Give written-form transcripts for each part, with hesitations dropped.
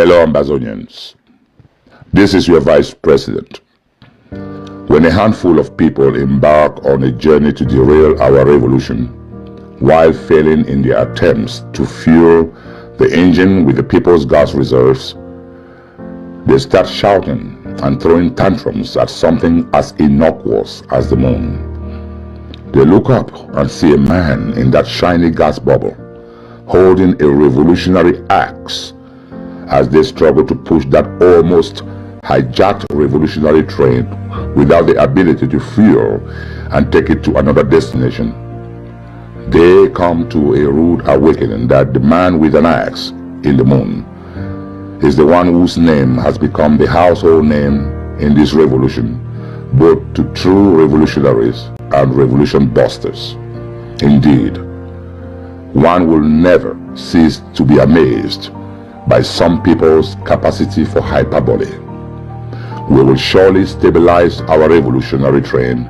Fellow Ambazonians, this is your Vice President. When a handful of people embark on a journey to derail our revolution, while failing in their attempts to fuel the engine with the people's gas reserves, they start shouting and throwing tantrums at something as innocuous as the moon. They look up and see a man in that shiny gas bubble holding a revolutionary axe as they struggle to push that almost hijacked revolutionary train without the ability to fuel and take it to another destination. They come to a rude awakening that the man with an axe in the moon is the one whose name has become the household name in this revolution, both to true revolutionaries and revolution busters. Indeed, one will never cease to be amazed by some people's capacity for hyperbole. We will surely stabilize our revolutionary train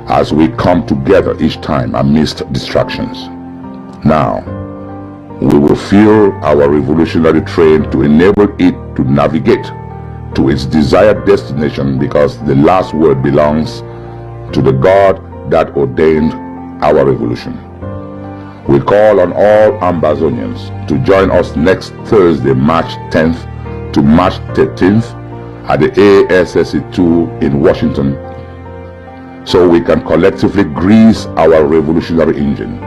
as we come together each time amidst distractions. Now, we will fuel our revolutionary train to enable it to navigate to its desired destination, because the last word belongs to the God that ordained our revolution. We call on all Ambazonians to join us next Thursday, March 10th to March 13th at the ASSE2 in Washington, so we can collectively grease our revolutionary engine,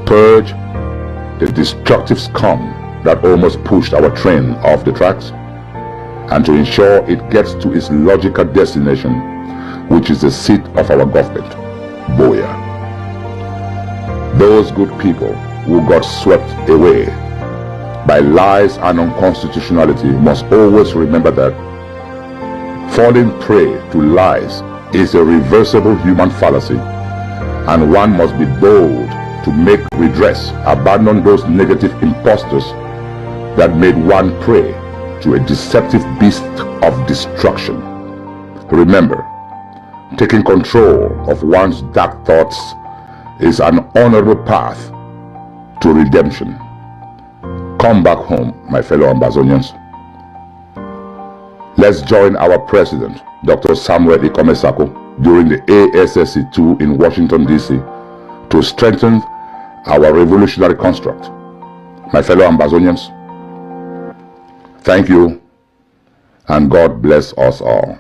purge the destructive scum that almost pushed our train off the tracks, and to ensure it gets to its logical destination, which is the seat of our government, Boya. Those good people who got swept away by lies and unconstitutionality must always remember that falling prey to lies is a reversible human fallacy, and one must be bold to make redress, abandon those negative impostors that made one prey to a deceptive beast of destruction. Remember, taking control of one's dark thoughts is an honorable path to redemption. Come back home, my fellow Ambazonians. Let's join our president, Dr. Samuel Ikomesako, during the ASSE2 in Washington, D.C. to strengthen our revolutionary construct. My fellow Ambazonians, thank you, and God bless us all.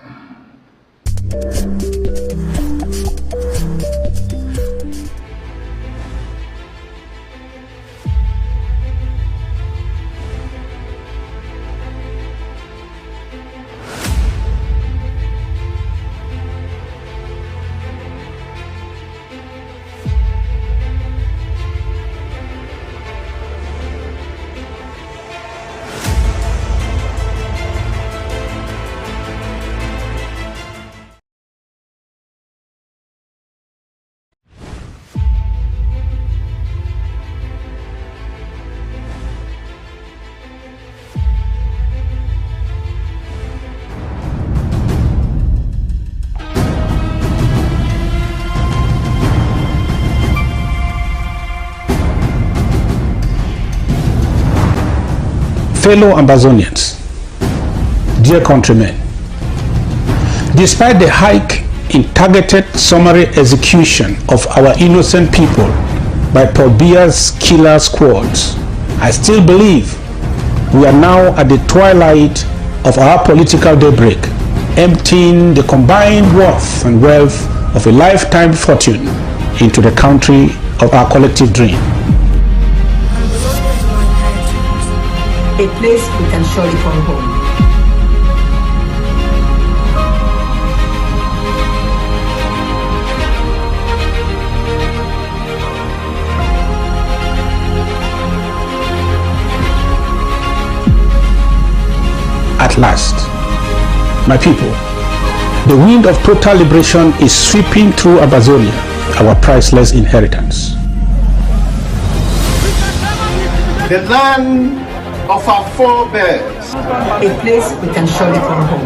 Fellow Ambazonians, dear countrymen, despite the hike in targeted summary execution of our innocent people by Paul Biya's killer squads, I still believe we are now at the twilight of our political daybreak, emptying the combined worth and wealth of a lifetime fortune into the country of our collective dream. A place we can surely call home. At last, my people, the wind of total liberation is sweeping through Ambazonia, our priceless inheritance. The land of our forebears. A place we can surely call home.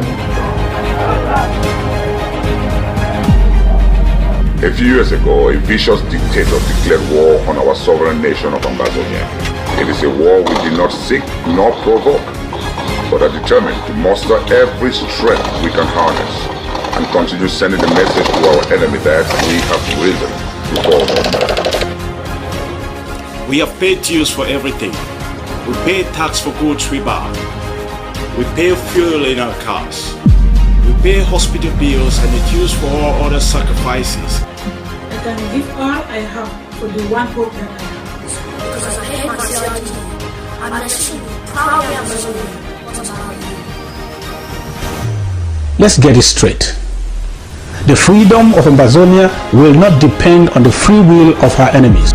A few years ago, a vicious dictator declared war on our sovereign nation of Ambazonia. It is a war we did not seek nor provoke. are determined to muster every strength we can harness and continue sending the message to our enemy that we have risen to call them. We have paid dues for everything. We pay tax for goods we buy. We pay fuel in our cars. We pay hospital bills and the dues for all other sacrifices. I can give all I have for the one hope that I have. Because I hate my CID. I'm actually proudly Ambazonian. What about you? Let's get it straight. The freedom of Ambazonia will not depend on the free will of her enemies.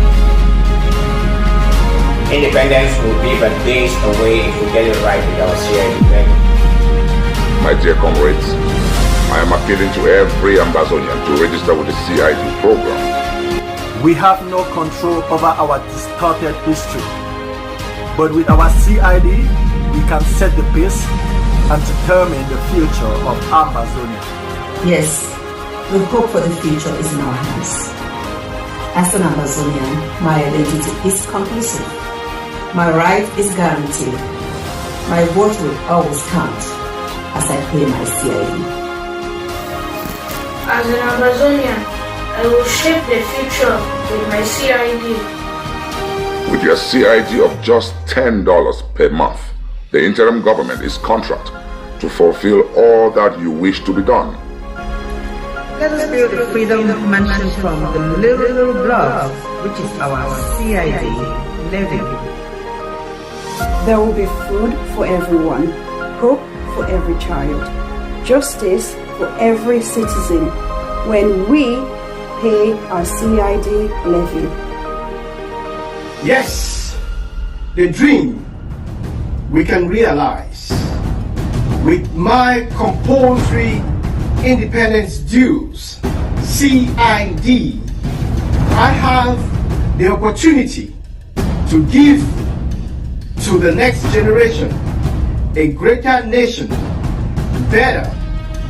Independence will be but days away if we get it right with our CID. My dear comrades, I am appealing to every Ambazonian to register with the CID program. We have no control over our distorted history, but with our CID, we can set the pace and determine the future of Ambazonia. Yes, the hope for the future is in our hands. As an Ambazonian, my identity is conclusive. My right is guaranteed. My vote will always count as I pay my CID. As an Ambazonian, I will shape the future with my CID. With your CID of just $10 per month, the interim government is contract to fulfill all that you wish to be done. Let us build the freedom mentioned from the little blood, which is our CID levy. There will be food for everyone, hope for every child, justice for every citizen when we pay our CID levy. Yes, the dream we can realize with my compulsory independence dues, CID. I have the opportunity to give to the next generation a greater nation, better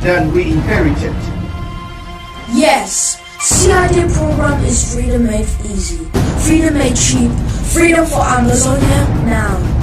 than we inherited. Yes, CID program is freedom made easy, freedom made cheap, freedom for Ambazonia now.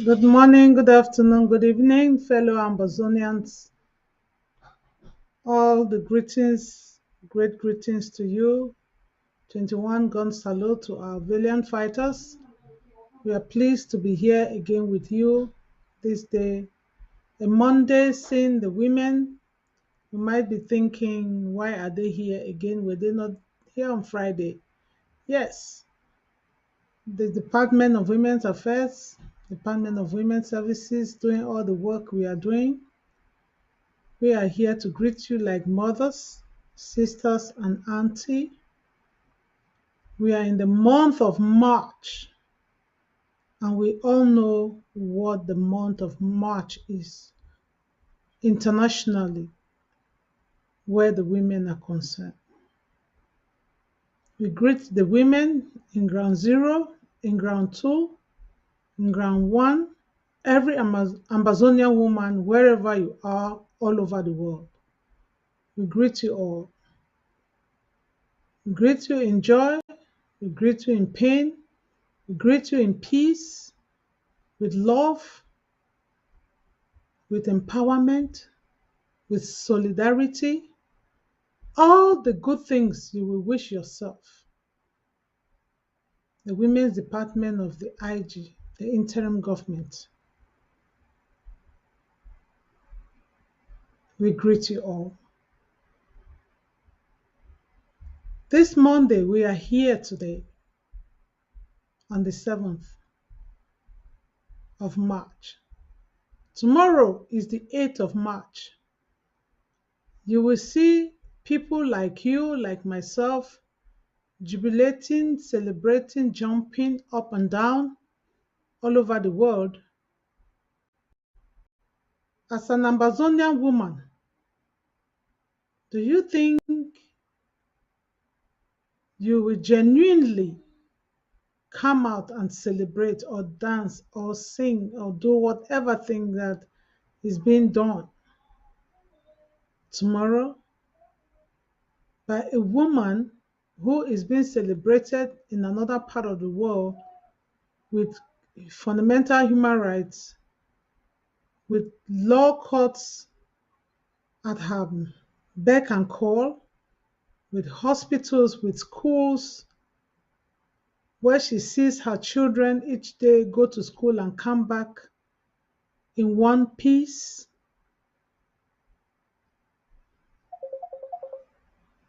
Good morning, good afternoon, good evening, fellow Ambazonians. All the greetings, great greetings to you. 21 gun salute to our valiant fighters. We are pleased to be here again with you this day. A Monday, seeing the women. You might be thinking, why are they here again? Were they not here on Friday? Yes, the Department of Women's Affairs, Department of Women's Services, doing all the work we are doing. We are here to greet you like mothers, sisters, and auntie. We are in the month of March, and we all know what the month of March is internationally, where the women are concerned. We greet the women in ground zero, in ground two, in ground one, every Ambazonian woman, wherever you are, all over the world. We greet you all. We greet you in joy, we greet you in pain, we greet you in peace, with love, with empowerment, with solidarity, all the good things you will wish yourself. The Women's Department of the IG the interim government. We greet you all. This Monday, we are here today on the 7th of March. Tomorrow is the 8th of March. You will see people like you, like myself, jubilating, celebrating, jumping up and down all over the world. As an Ambazonian woman, do you think you will genuinely come out and celebrate or dance or sing or do whatever thing that is being done tomorrow by a woman who is being celebrated in another part of the world with fundamental human rights, with law courts at her beck and call, with hospitals, with schools, where she sees her children each day go to school and come back in one piece.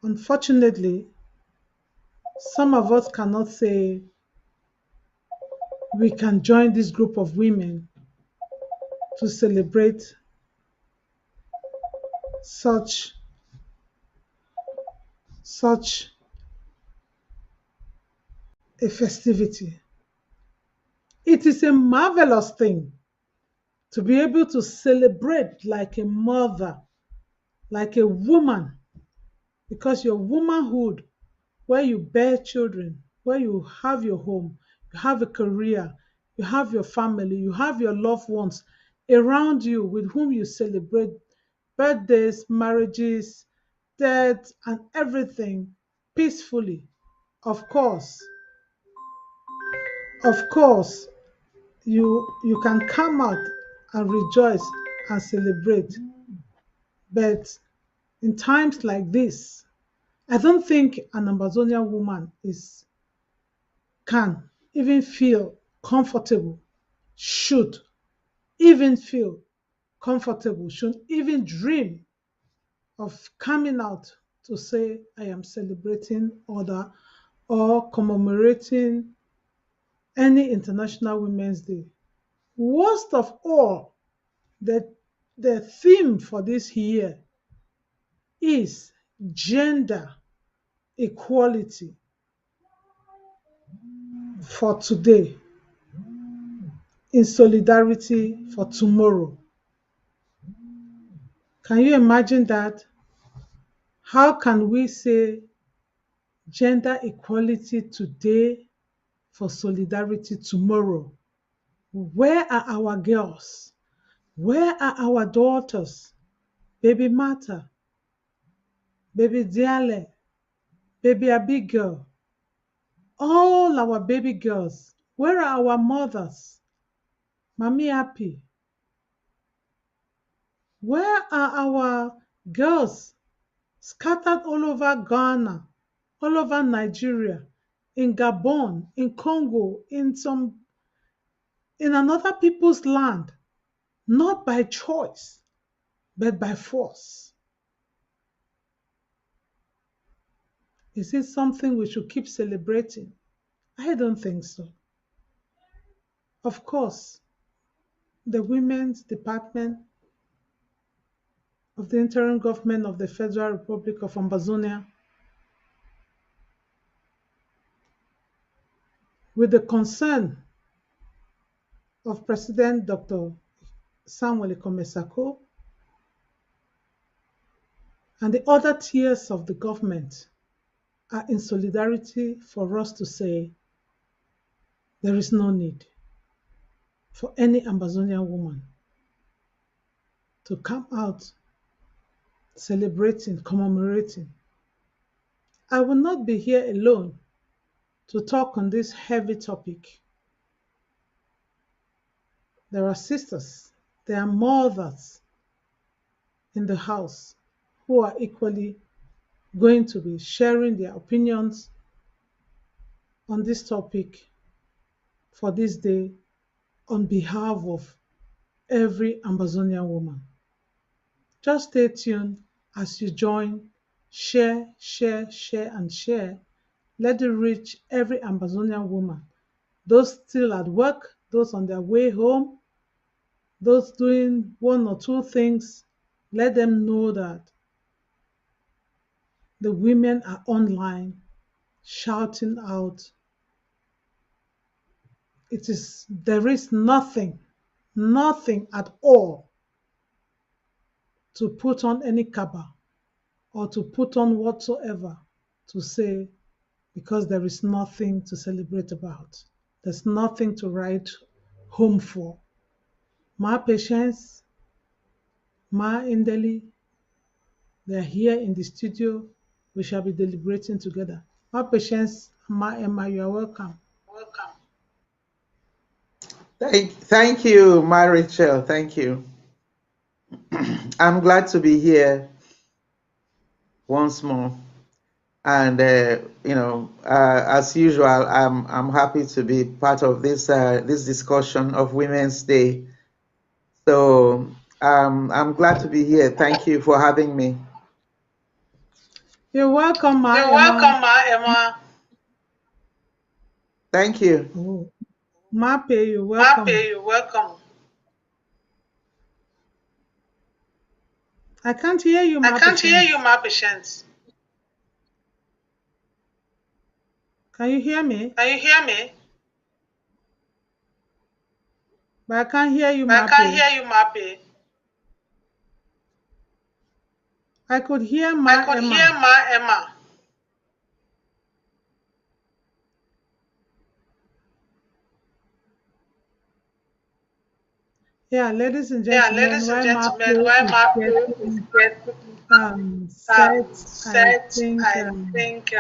Unfortunately, some of us cannot say we can join this group of women to celebrate such a festivity. It is a marvelous thing to be able to celebrate like a mother, like a woman, because your womanhood, where you bear children, where you have your home, you have a career, you have your family, you have your loved ones around you with whom you celebrate birthdays, marriages, death, and everything peacefully. Of course, you can come out and rejoice and celebrate. But in times like this, I don't think an Ambazonian woman can even feel comfortable, should even feel comfortable, should even dream of coming out to say, I am celebrating other or commemorating any International Women's Day. Worst of all, the theme for this year is gender equality for today, in solidarity for tomorrow. Can you imagine that? How can we say gender equality today for solidarity tomorrow? Where are our girls? Where are our daughters? Baby Martha, baby Diale, baby Abigail, all our baby girls. Where are our mothers? Mami Happy. Where are our girls scattered all over Ghana, all over Nigeria, in Gabon, in Congo, in another people's land, not by choice, but by force? Is it something we should keep celebrating? I don't think so. Of course, the Women's Department of the Interim Government of the Federal Republic of Ambazonia, with the concern of President Dr. Samuel Komesako and the other tiers of the government, are in solidarity for us to say there is no need for any Ambazonian woman to come out celebrating, commemorating. I will not be here alone to talk on this heavy topic. There are sisters, there are mothers in the house who are equally going to be sharing their opinions on this topic for this day on behalf of every Ambazonian woman. Just stay tuned as you join, share, share, share, and share. Let it reach every Ambazonian woman, those still at work, those on their way home, those doing one or two things. Let them know that the women are online shouting out. There is nothing at all to put on any kaba or to put on whatsoever to say, because there is nothing to celebrate about. There's nothing to write home for. Ma Patience, Ma Indeli, they're here in the studio. We shall be deliberating together. Ma Patience, Ma Emma, you are welcome. Thank you, Ma Rachel. Thank you. I'm glad to be here once more. And as usual, I'm happy to be part of this this discussion of Women's Day. So I'm glad to be here. Thank you for having me. You're welcome, Ma Emma. Welcome, Ma Emma. Thank you. Oh. Mape, you're welcome. Mape, you're welcome. I can't hear you, Ma I can't Patience. hear you, Ma Patience. Can you hear me? Can you hear me? But I can't hear you, I Mape. can't hear you, Mape. I could hear Ma I could Emma. hear Ma Emma. Yeah, ladies and gentlemen, ladies and while gentlemen, while Mape is getting set, I think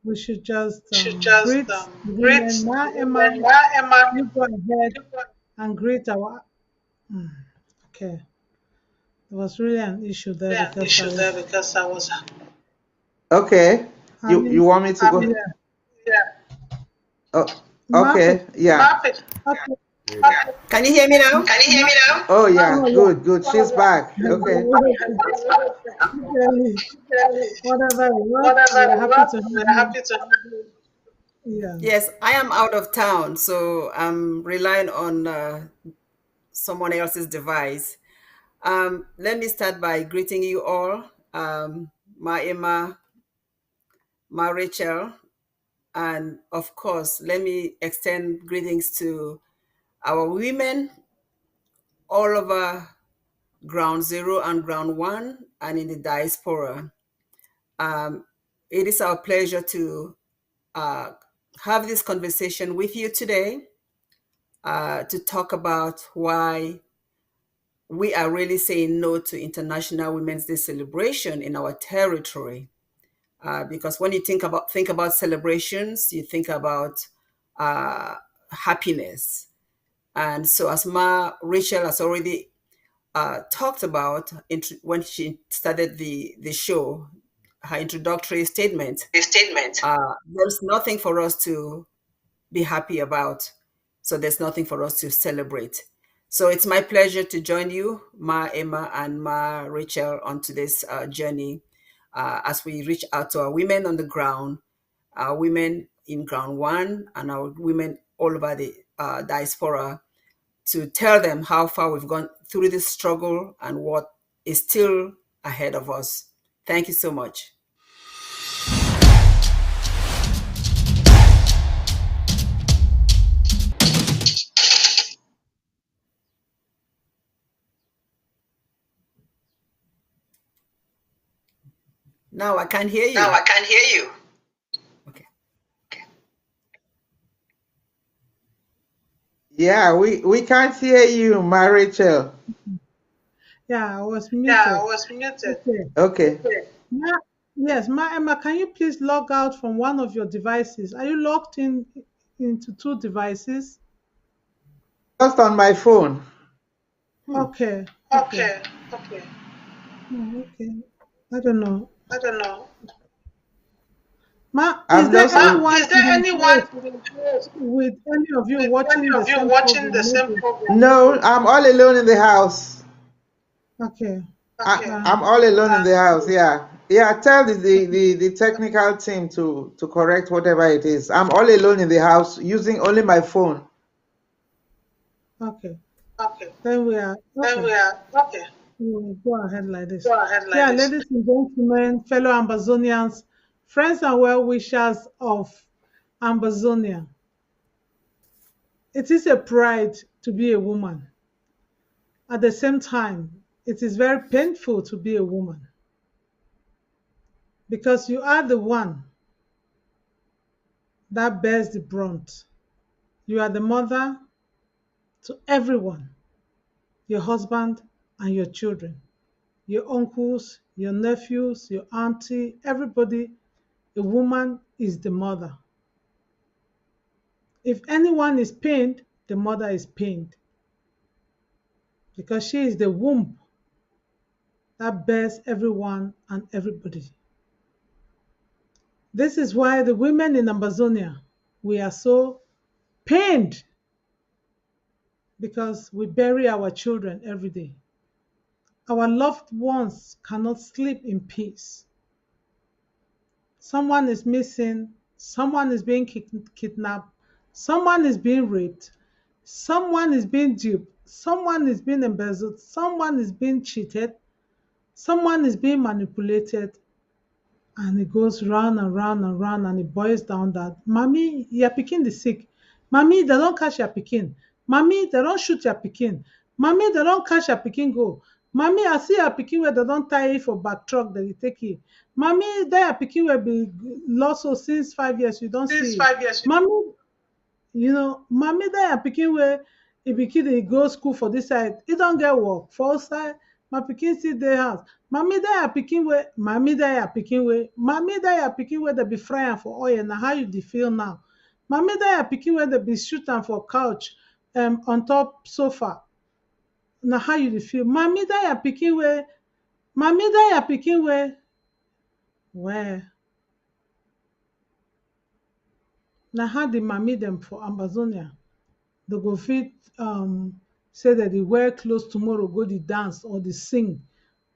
we should just greet the women. Ma Emma, you go ahead and greet our. Okay, there was really an issue there because I was. Okay, you want me to go? Yeah. Oh, okay, yeah. Okay. Can you hear me now? Can you hear me now? Oh yeah, good. She's back. Okay. Whatever it was, we're happy to have you. Yeah. Yes, I am out of town, so I'm relying on someone else's device. Let me start by greeting you all, Ma Emma, Ma Rachel, and of course, let me extend greetings to our women all over Ground Zero and Ground One and in the diaspora. It is our pleasure to have this conversation with you today to talk about why we are really saying no to International Women's Day celebration in our territory. Because when you think about celebrations, you think about happiness. And so as Ma Rachel has already talked about when she started the show, her introductory statement, there's nothing for us to be happy about. So there's nothing for us to celebrate. So it's my pleasure to join you, Ma Emma and Ma Rachel, on today's journey as we reach out to our women on the ground, our women in Ground One, and our women all over the diaspora, to tell them how far we've gone through this struggle and what is still ahead of us. Thank you so much. Now I can't hear you. Okay. Yeah, we can't hear you, Ma Rachel. Yeah, I was muted. Okay. Yes, Ma Emma, can you please log out from one of your devices? Are you logged into two devices? Just on my phone. Okay. Okay. Okay. I don't know. Ma, is I'm there just anyone in the house with any of you watching the same program? Maybe. no, I'm all alone in the house. Okay. I'm all alone in the house. Yeah, yeah. Tell the technical team to correct whatever it is. I'm all alone in the house using only my phone. Okay. Then we are okay. We will go ahead like this. Yeah, ladies and gentlemen, fellow Ambazonians, friends and well wishers of Ambazonia. It is a pride to be a woman. At the same time, it is very painful to be a woman because you are the one that bears the brunt. You are the mother to everyone, your husband and your children, your uncles, your nephews, your auntie, everybody. A woman is the mother. If anyone is pained, the mother is pained because she is the womb that bears everyone and everybody. This is why the women in Amazonia, we are so pained because we bury our children every day. Our loved ones cannot sleep in peace. Someone is missing, someone is being kidnapped, someone is being raped, someone is being duped, someone is being embezzled, someone is being cheated, someone is being manipulated, and it goes round and round and round, and it boils down that, Mommy, your pikin is sick. Mommy, they don't catch your pikin. Mommy, they don't shoot your pikin. Mommy, they don't catch your pikin go. Mommy, I see your pikin where they don't tie it for back truck that you take it. Mommy, that your pikin will be lost so since 5 years, you don't see it. Mommy, mommy that your pikin wey e pikin dey go school for this side, e don get work for outside. My pikin still dey house. Mommy that your pikin wey mommy that your pikin wey mommy that your pikin wey dey be fry am for oil, na how you dey feel now? Mommy that your pikin wey dey be shoot am for couch on top sofa, na how you dey feel? Mommy that your pikin wey mommy that your pikin wey well, na how the mommy dem for Amazonia they go fit say that they wear clothes tomorrow, go the dance or the sing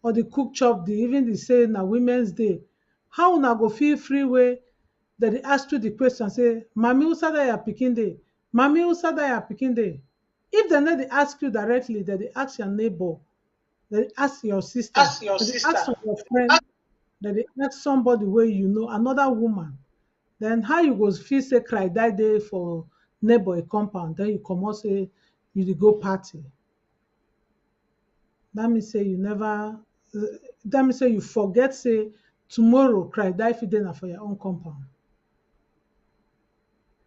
or the cook chop, the even they say na women's day. How una go feel free way that they ask you the question, say, Mommy, who said that your pikin day? Mommy, who said that your pikin day? If they know they ask you directly, that they ask your neighbor, that they ask your sister, that they ask your friend, that they ask somebody where you know, another woman, then how you go feel say cry that day for neighbor a compound, then you come out say you dey go party. That means say you never that means say you forget say tomorrow cry die fit dey na for your own compound.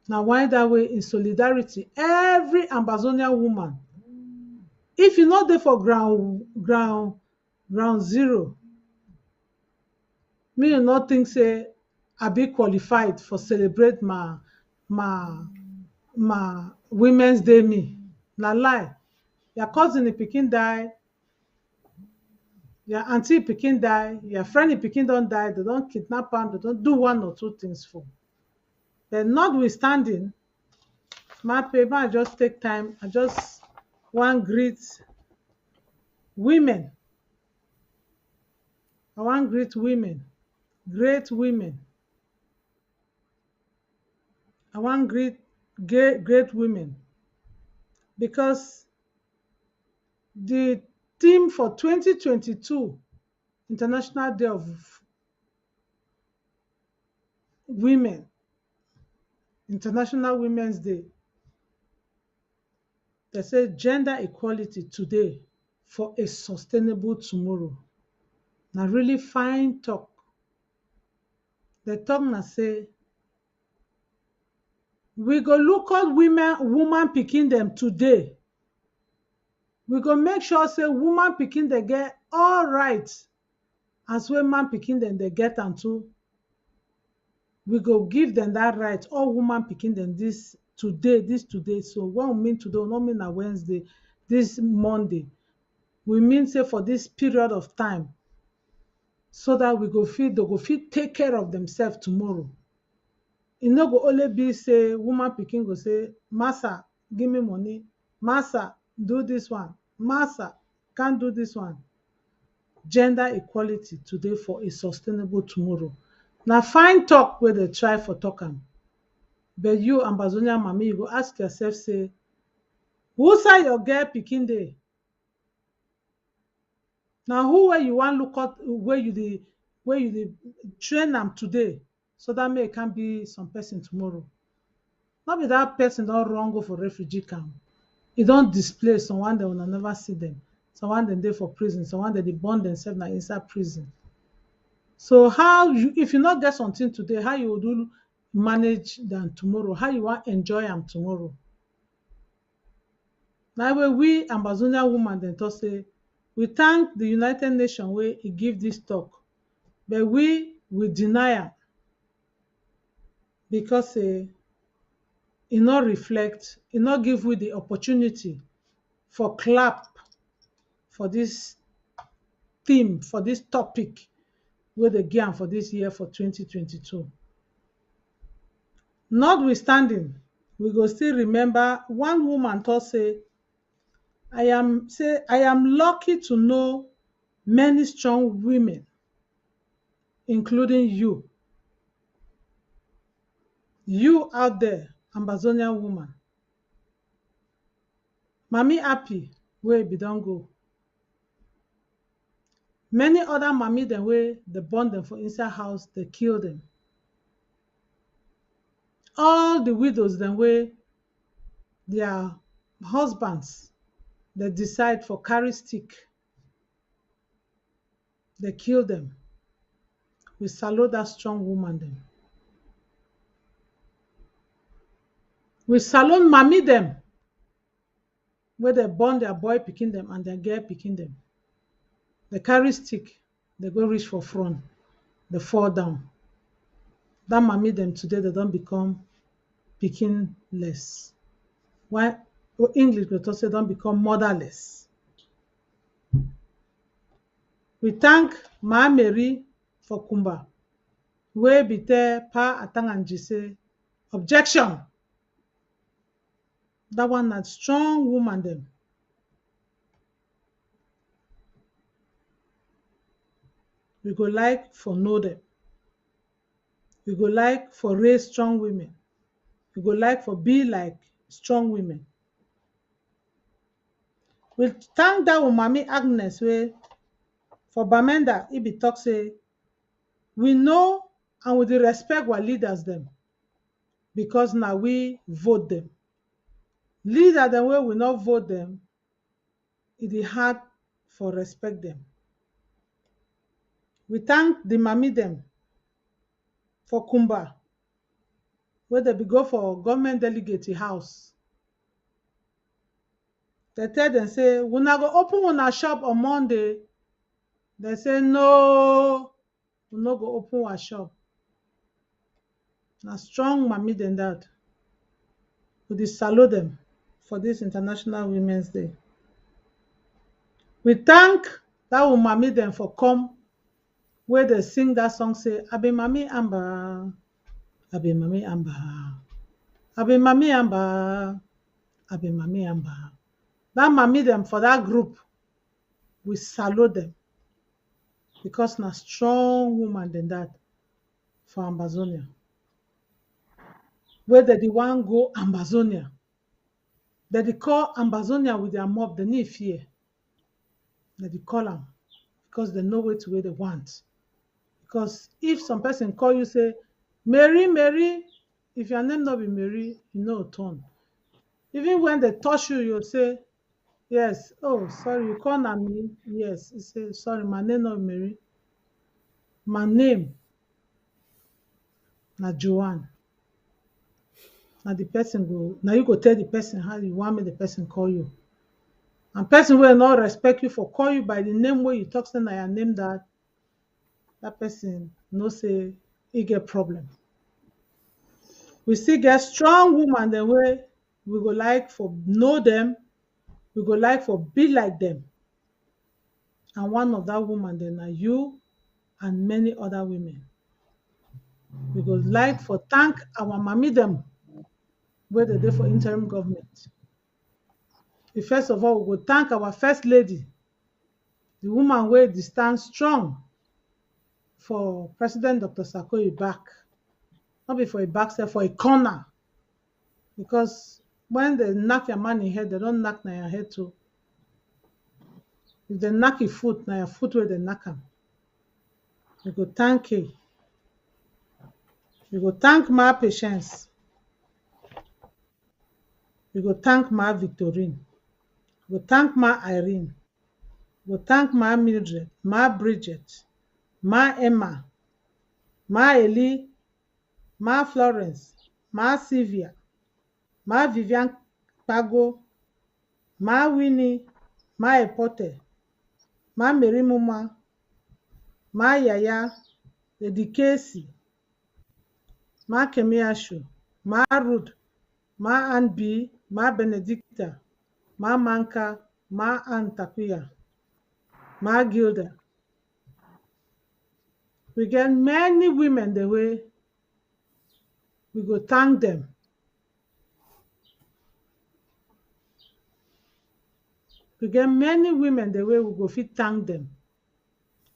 Now why that way in solidarity, every Ambazonian woman, if you not dey for ground zero, me you not think say I be qualified for celebrate my women's day me. Na lie. Your cousin pikin die, your auntie pikin die, your friend pikin don't die, they don't kidnap am, they don't do one or two things for. But notwithstanding, my paper, I just take time, I just want greet women. I want great women, great women. I want great women because the theme for 2022 International Day of Women, International Women's Day, they say gender equality today for a sustainable tomorrow. Now really fine talk. The talk na say we go look at woman picking them today. We go make sure say woman picking they get all rights as well man picking them they get am too. We go give them that right. All woman picking them this today. So what we mean today, we not mean na Wednesday, this Monday. We mean say for this period of time, so that we go feel they go fit take care of themselves tomorrow. e no go only be say woman pikin go say, massa, give me money, massa, do this one, massa, can't do this one. Gender equality today for a sustainable tomorrow. Na fine talk wey dey try for talk am, but you Ambazonian mama, you go ask yourself say, who side your girl pikin dey? Na who wey you wan look up, wey you dey train am today, so that make e can be some person tomorrow. No be that person don run go for refugee camp, e don displace, someone dem una never see them, someone dem dey for prison, someone dem dey burn themselves na inside prison. So how you, if you no get something today, how you go do manage them tomorrow? How you wan enjoy am tomorrow? Na why we Ambazonian woman dem talk say, we thank the United Nations wey e give this talk, but we deny am because say e no reflect, e no give we the opportunity for clap for this theme, for this topic wey dey give am for this year, for 2022. Notwithstanding, we go still remember one woman talk say, I am lucky to know many strong women, including you out there, Ambazonian woman. Mami happy wey be don go. Many other mami dem wey dey born dem for inside house, dey kill them. All the widows dem wey their husbands dey decide for carry stick, dey kill them. We salute that strong woman dem. We salute mami dem wey dey born their boy pikin dem and their girl pikin dem. Dey carry stick, dey go reach for front, dey fall down. That mami dem today, they don become pikinless. Why English go talk say don become motherless. We thank Ma Mary for Kumba wey be tell Pa Atanganji say, objection. That one na strong woman dem. We go like for know them. We go like for raise strong women. We go like for be like strong women. We thank that Mami Agnes wey for Bamenda, he be talk say, we know and we dey respect our leaders them because now we vote them. Leader dem wey we not vote them, it is hard for respect them. We thank the mami dem for Kumba, where they be go for government delegate house. They tell them say, we not go open una shop on Monday. They say no, we no go open our shop. Na strong mami than that. We dey salute them for this International Women's Day. We thank that mami them for come where they sing that song say, I be Mami Amba, I be Mami Amba, I be Mami Amba, I be Mami Amba. That mami them for that group, we salute them because na strong woman than that for Ambazonia. Whether they want go Ambazonia, that they call Ambazonia with their mob, they need fear. That they call them because they know where they want. Because if some person call you say, Mary, Mary, if your name not be Mary, you know turn. Even when they touch you, you'll say, yes, oh, sorry, you call me? Yes, you say, sorry, my name not Mary. My name, na Joanne. Now the person go, now you go tell the person how you want me the person call you. And person will not respect you for call you by the name where you talk, say na your name that person no say he get problem. We still get strong woman the way we go like for know them, we go like for be like them. And one of that woman then are you and many other women. We go like for thank our mommy them wey dey dey for interim government. First of all, we go thank our first lady, the woman wey dey stand strong for President Dr. Sarkozy back. No be for a back sef, for a corner. Because when they knack your man in head, they don't knack na your head too. If they knack your foot, na your foot wey they knack am. We go thank you. We go thank my Patience. We go thank my Victorine. We go thank my Irene. We go thank my Mildred, my Bridget, my Emma, my Eli, my Florence, my Sylvia, my Vivian Pago, my Winnie, my Epote, my Mary Muma, my Yaya, Lady Casey, my Kemiashu, my Ruth, my Aunt B, my Benedicta, my Manka, my Aunt Takuya, my Gilda. We get many women the way we go thank them. We get many women the way we go fit thank them.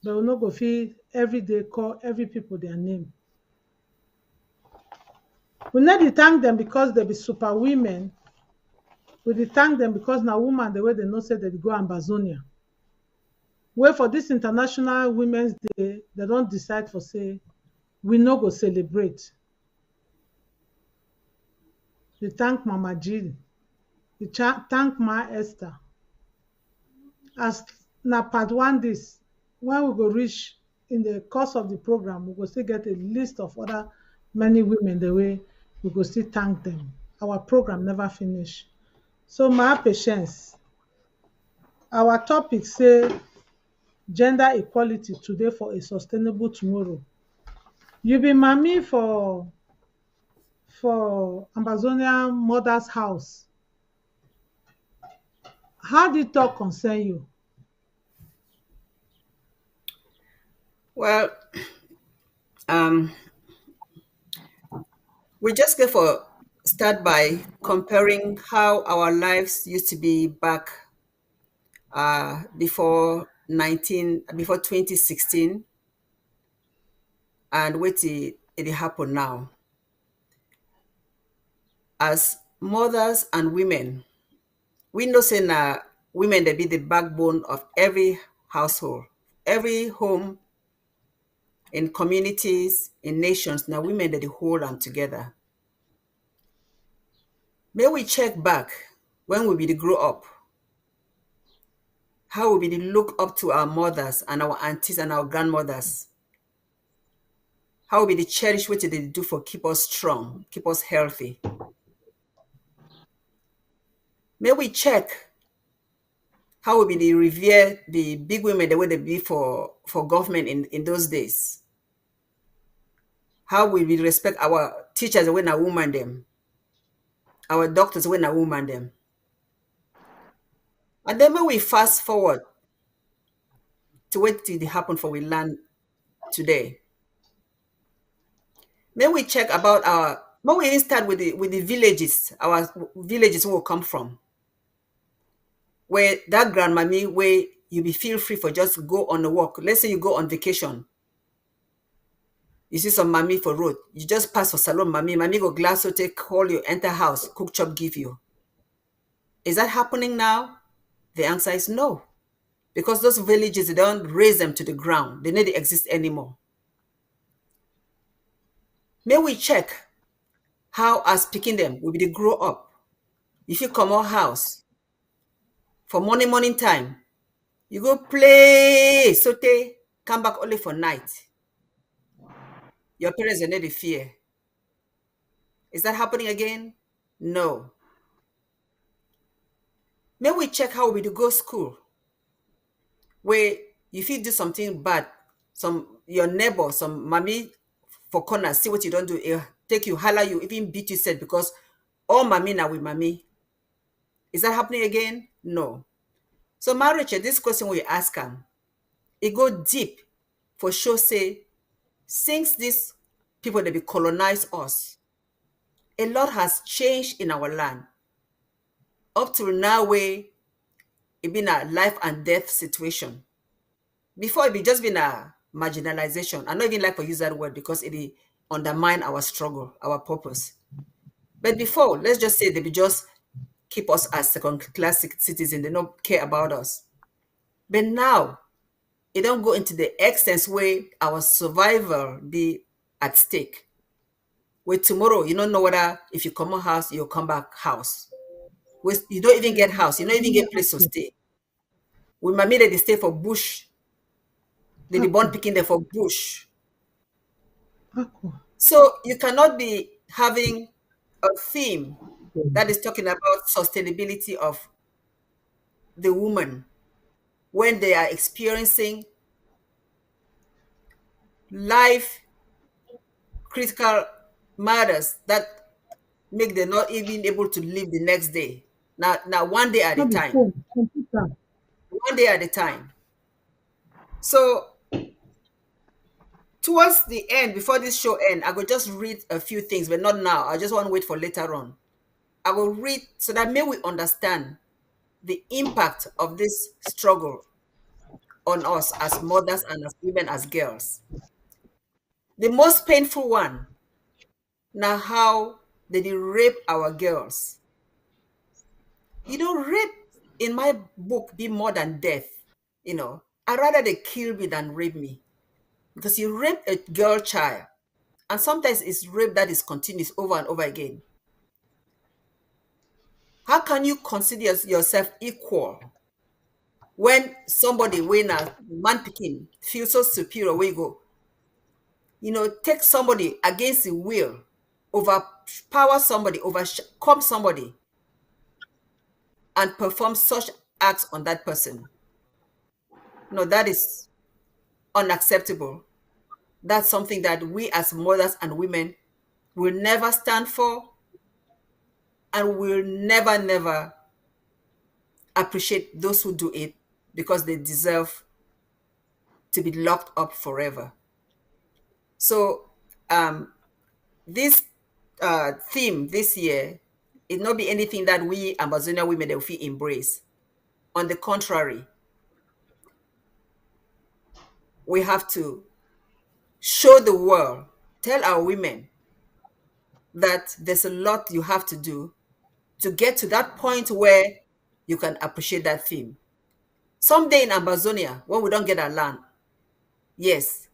But we no go fit every day call every people their name. We need to thank them because they be super women. We dey thank them because na woman the way they know say they go Ambazonian. Where for this International Women's Day, they don't decide for say we no go celebrate. We thank Mama Jill. We thank Ma Esther. As na part one this, when we go reach in the course of the program, we go still get a list of other many women the way we go still thank them. Our program never finish. So my Patience, our topic say gender equality today for a sustainable tomorrow. You be mommy for Ambazonian mother's house. How did talk concern you? Well, we just go for start by comparing how our lives used to be back before 2016 and what it happen now. As mothers and women, we know say na women they be the backbone of every household, every home, in communities, in nations. Now women that they hold them together. May we check back when we be the grow up, how we be the look up to our mothers and our aunties and our grandmothers, how we be the cherish what they do for keep us strong, keep us healthy. May we check how we be the revere the big women the way they be for government in those days. How we be respect our teachers when a woman them, our doctors when a woman them. And then when we fast forward to what did happen for we land today. May we check about when we start with the villages, our villages will come from. Where that grandmammy where you be feel free for just go on a walk. Let's say you go on vacation. You see some mommy for road. You just pass for salon, mommy go glass or take call you, enter house, cook chop, give you. Is that happening now? The answer is no. Because those villages, they don't raise them to the ground. They need to exist anymore. May we check how as picking them will be to grow up. If you come out house for morning time, you go play, saute, come back only for night. Your parents are not the fear. Is that happening again? No. May we check how we do go school. Where if you do something bad, your neighbor, some mommy for corner, see what you don't do, take you, holler you, even beat you said because all mommy now with mommy. Is that happening again? No. So marriage, this question we ask them, it go deep for sure say, since this people that be colonize us. A lot has changed in our land. Up till now, it been a life and death situation. Before it be just been a marginalization. I don't even like to use that word because it undermine our struggle, our purpose. But before, let's just say they be just keep us as second-class citizens. They don't care about us. But now, it don't go into the extent where our survival be at stake. Where tomorrow, you don't know whether if you come out house, you'll come back house. You don't even get house. You don't even get place to stay. We might they stay for bush. They be born picking there for bush. So you cannot be having a theme that is talking about sustainability of the woman when they are experiencing life critical matters that make them not even able to live the next day. Now one day at a time. One day at a time. So towards the end, before this show end, I will just read a few things, but not now. I just want to wait for later on. I will read so that may we understand the impact of this struggle on us as mothers and as women, as girls. The most painful one, now how they rape our girls. Rape in my book be more than death. I'd rather they kill me than rape me. Because you rape a girl child, and sometimes it's rape that is continuous over and over again. How can you consider yourself equal when somebody, when a man picking, feels so superior where you go? Take somebody against the will, overpower somebody, overcome somebody, and perform such acts on that person. No, that is unacceptable. That's something that we as mothers and women will never stand for and will never, never appreciate those who do it because they deserve to be locked up forever. So this theme this year, it not be anything that we Ambazonian women will feel embrace. On the contrary, we have to show the world, tell our women that there's a lot you have to do to get to that point where you can appreciate that theme. Someday in Ambazonia, when we don't get our land, yes,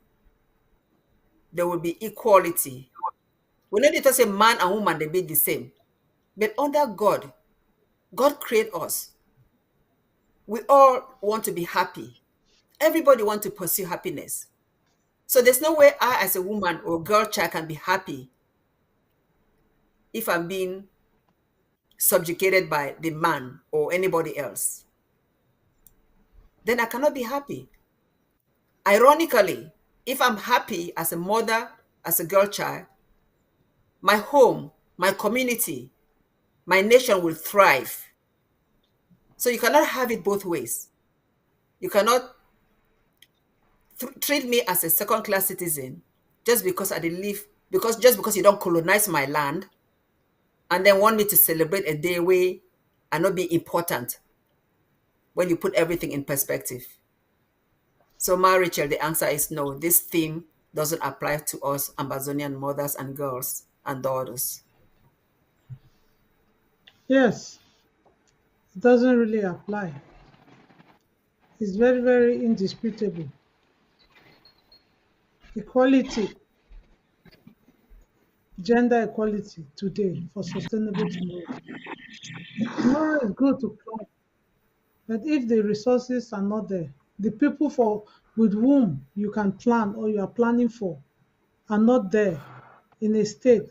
there will be equality. We don't need to say man and woman, they be the same. But under God, God created us. We all want to be happy. Everybody wants to pursue happiness. So there's no way I, as a woman or girl child, can be happy if I'm being subjugated by the man or anybody else. Then I cannot be happy. Ironically, if I'm happy as a mother, as a girl child, my home, my community, my nation will thrive. So you cannot have it both ways. You cannot treat me as a second-class citizen just because I live, just because you don't colonize my land, and then want me to celebrate a day where I not be important when you put everything in perspective. So, Ma Rachel, the answer is no. This theme doesn't apply to us Ambazonian mothers and girls and daughters. Yes, it doesn't really apply. It's very, very indisputable. Equality, gender equality today for sustainable tomorrow. Tomorrow is good to plan, but if the resources are not there, the people with whom you can plan or you are planning for are not there in a state.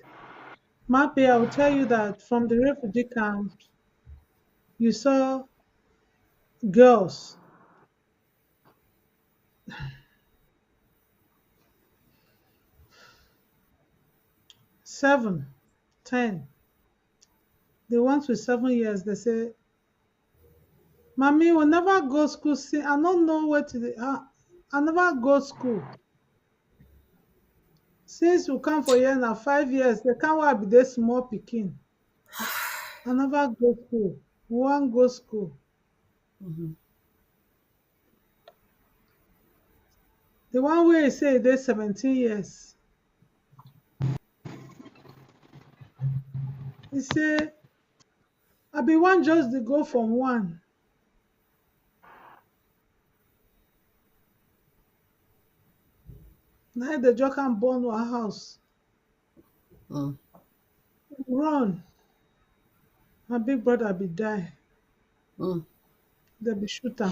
Mappy, I will tell you that from the refugee camps, you saw girls seven, 10. The ones with 7 years, they say, Mommy, we never go school. See, I don't know where to. I never go school. Since we come for here now 5 years, they can't why be dey small pikin. I never go school. We wan go school. The one wey e say e dey 17 years. He say I be wan just dey go from one. Na im dey just come burn our house. Run. My big brother be die. They be shoot am.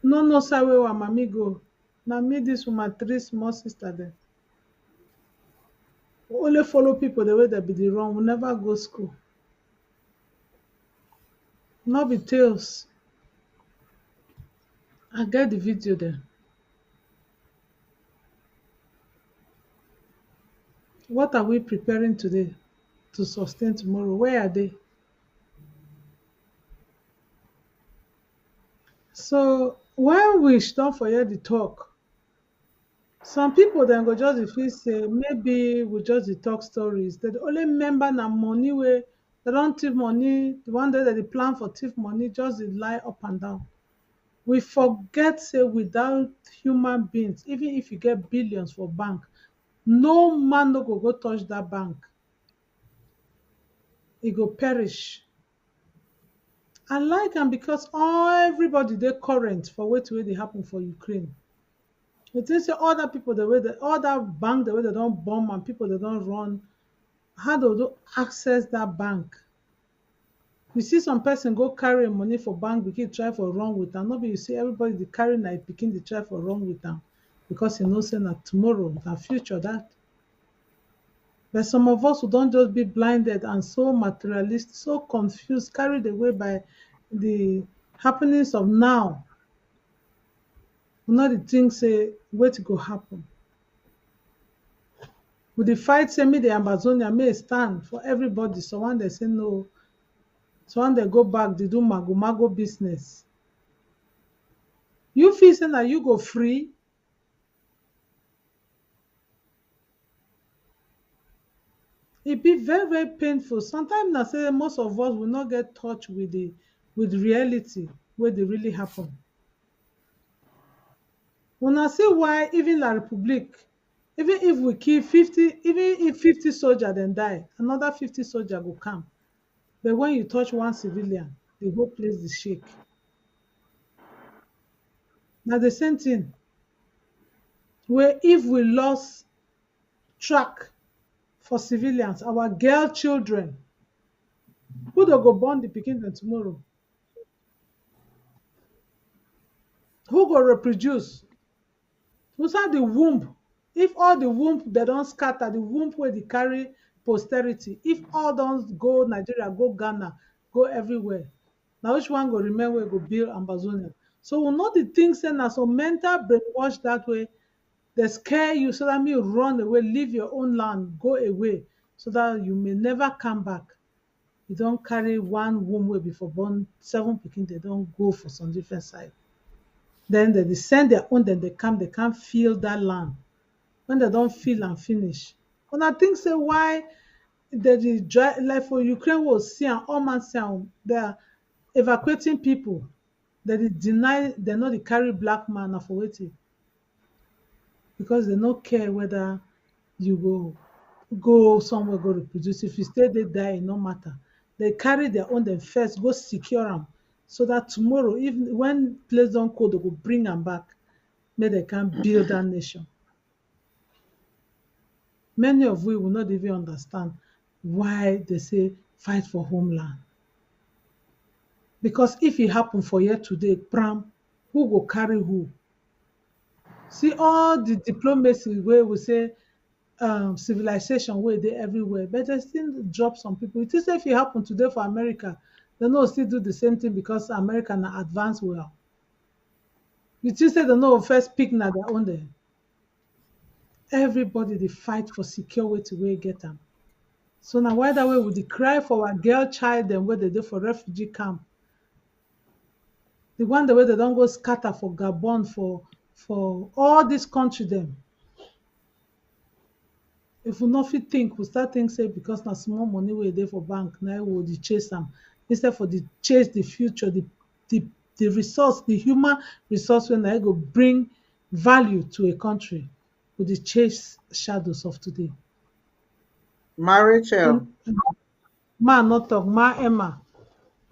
No know side wey our mommy go. Na me this woman 3 small sister dem. We only follow people the way they be dey run. We never go school. No be tales. I get the video there. What are we preparing today to sustain tomorrow? Where are they? So when we don forget the talk, some people then go just dey feel say maybe we just dey talk stories. They dey only remember na money wey they don thief money, the one day that they plan for thief money just dey lie up and down. We forget say without human beings, even if you get billions for bank, no man no go touch that bank. E go perish. I like am because everybody dey current for wetin wey dey happen for Ukraine. You think say other people the way all that bank the way they don bomb and people they don run, how they do access that bank? You see some person go carry money for bank pikin try for run with am. No be you see everybody dey carry na pikin dey try for run with am because e know say na tomorrow, na future that. But some of us who don just be blinded and so materialistic, so confused, carried away by the happenings of now. We no dey think say wetin go happen. We dey fight say make the Ambazonian may stand for everybody. So one they say no. So when they go back, they do mago business. You feel say na you go free? It be very painful. Sometimes I say most of us will not get touch with reality where they really happen. When I see why even La Republic, even if we kill 50, even if 50 soldiers then die, another 50 soldiers will come. But when you touch one civilian, the whole place is shake. Now the same thing. Where if we lost track for civilians, our girl children, who they go born the pikin dem tomorrow? Who go reproduce? Inside the womb, if all the womb they don't scatter, the womb where they carry posterity, if all don't go Nigeria, go Ghana, go everywhere, now which one go remain where go build Ambazonian? So we know the things say na so mental brainwash that way. They scare you so that you run away, leave your own land, go away, so that you may never come back. You don't carry one womb way before born 7 pikin, they don't go for some different side. Then they send their own, then they can't feel that land. When they don't feel and finish. And I think say why they dry like for Ukraine was see all man say they are evacuating people. They deny they know they carry black man for waiting. Because they don't care whether you go somewhere, go reproduce. If you stay there, die, no matter. They carry their own, then first go secure them. So that tomorrow, even when place don't call, they go bring them back. May they can build that nation. Many of we will not even understand why they say fight for homeland. Because if it happen for here today, Pram, who go carry who? See all the diplomacy where we say civilization where they everywhere, but they still drop some people. It is if it happen today for America, they no still do the same thing because America na advance well. You still say they no first pick na their own there. Everybody they fight for secure way to where get them. So now why that way would they cry for our girl child and where they do for refugee camp? The one the way they don't go scatter for Gabon, for all dis country dem. If we no fit think, we start think say because na small money wey dey for bank na we go dey chase am, instead for dey chase the future, the resource, the human resource wey na go bring value to a country. We dey chase shadows of today. Ma Rachel. Ma no talk, Ma Emma.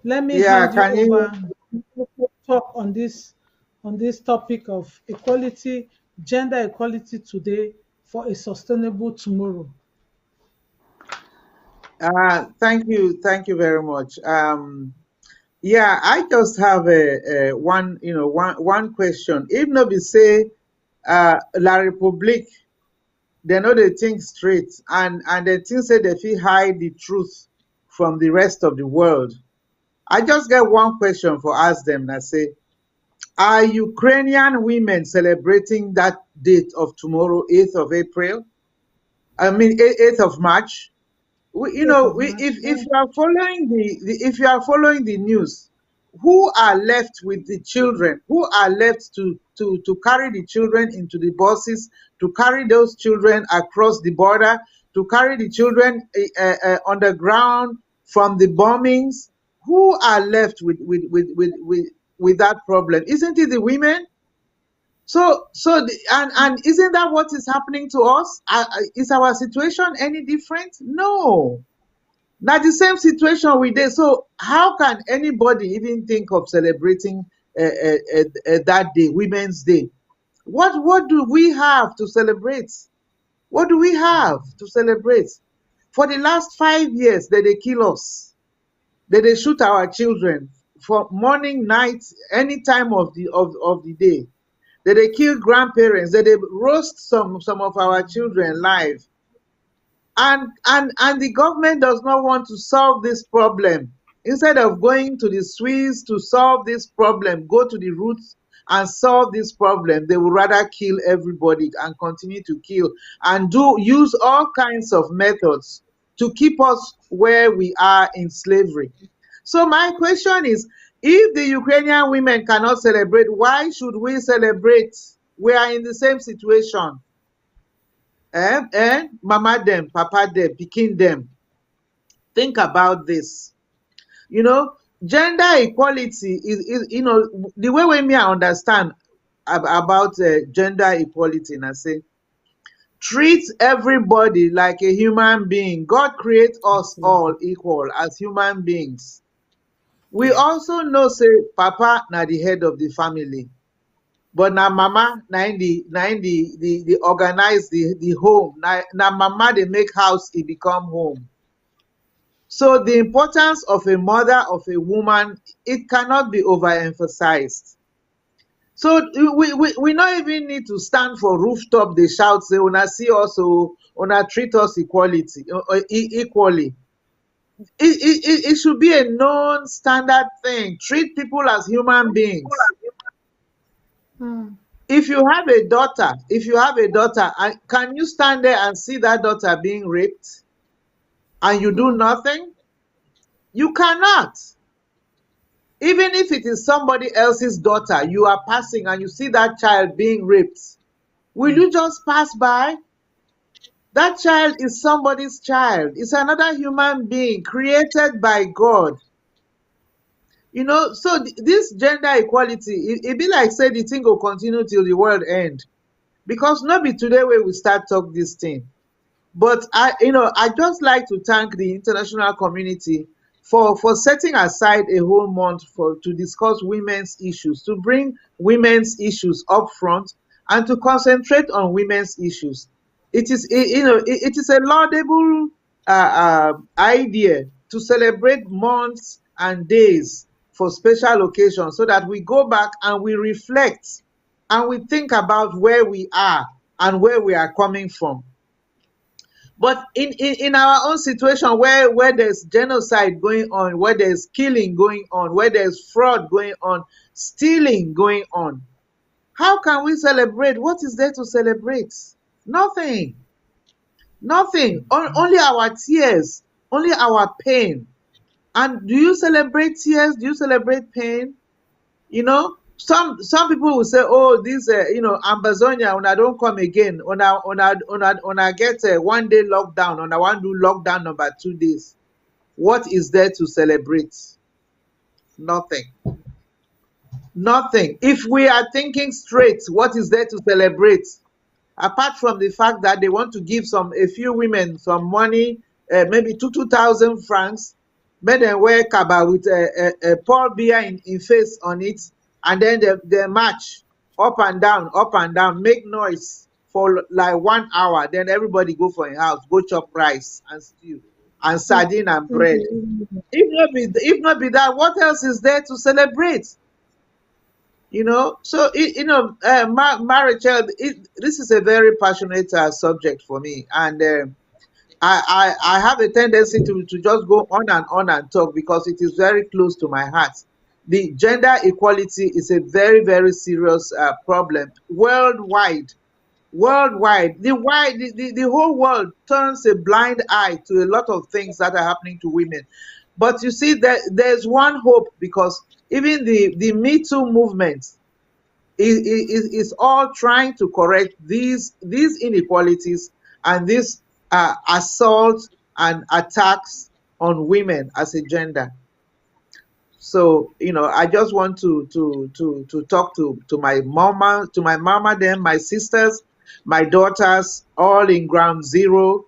Let me Yeah, hand you can you? over to talk on this topic of equality, gender equality today for a sustainable tomorrow. Thank you very much. Yeah, I just have a one question. If no be say La Republique, they know they think straight, and they think say they fit hide the truth from the rest of the world. I just get one question for ask them. I say, are Ukrainian women celebrating that date of tomorrow, 8th of April? I mean, 8th of March. If you are following if you are following the news, who are left with the children? Who are left to carry the children into the buses, to carry those children across the border, to carry the children on the ground from the bombings? Who are left with that problem? Isn't it the women? And isn't that what is happening to us? Is our situation any different? No. Now the same situation we did. So how can anybody even think of celebrating that day, Women's Day? What do we have to celebrate? What do we have to celebrate? For the last 5 years, they kill us. They shoot our children for morning, night, any time of the day. They kill grandparents. They roast some of our children live. And the government does not want to solve this problem. Instead of going to the Swiss to solve this problem, go to the roots and solve this problem, they would rather kill everybody and continue to kill and use all kinds of methods to keep us where we are in slavery. So my question is, if the Ukrainian women cannot celebrate, why should we celebrate? We are in the same situation. Mama them, papa them, pikin them. Think about this. Gender equality is the way me I understand about gender equality, and I say, treat everybody like a human being. God creates us all equal as human beings. We also know say papa na the head of the family, but na mama na the organize the home. Na mama they make house it become home. So the importance of a mother, of a woman, it cannot be overemphasized. So we not even need to stand for rooftop. They shout say, "Una see us, una treat us equally." It should be a known standard thing. Treat people as human beings. If you have a daughter, can you stand there and see that daughter being raped and you do nothing? You cannot. Even if it is somebody else's daughter, you are passing and you see that child being raped, will you just pass by? That child is somebody's child. It's another human being created by God. So this gender equality, it be like say the thing will continue till the world end. Because not be today where we start talk this thing. But I just like to thank the international community for setting aside a whole month to discuss women's issues, to bring women's issues up front and to concentrate on women's issues. It is a laudable idea to celebrate months and days for special occasions so that we go back and we reflect and we think about where we are and where we are coming from. But in our own situation where there's genocide going on, where there's killing going on, where there's fraud going on, stealing going on, how can we celebrate? What is there to celebrate? Nothing. Nothing. Only our tears, only our pain. And do you celebrate tears? Do you celebrate pain? some people will say, oh, this Ambazonia, una don't come again, una get a 1 day lockdown, una want do lockdown number 2 days. What is there to celebrate? Nothing. Nothing. If we are thinking straight, what is there to celebrate? Apart from the fact that they want to give a few women some money, maybe 2,000 francs, make them wear kaba with a Paul beer in face on it, and then they march up and down, make noise for like 1 hour. Then everybody go for a house, go chop rice and stew and sardine and bread. If not be that, what else is there to celebrate? So Marichel, this is a very passionate subject for me, and I have a tendency to just go on and talk because it is very close to my heart. The gender equality is a very, very serious problem worldwide. The whole world turns a blind eye to a lot of things that are happening to women. But you see, there's one hope, because even the Me Too movement is all trying to correct these inequalities and these assaults and attacks on women as a gender. So I just want to talk to my mama, then my sisters, my daughters, all in ground zero,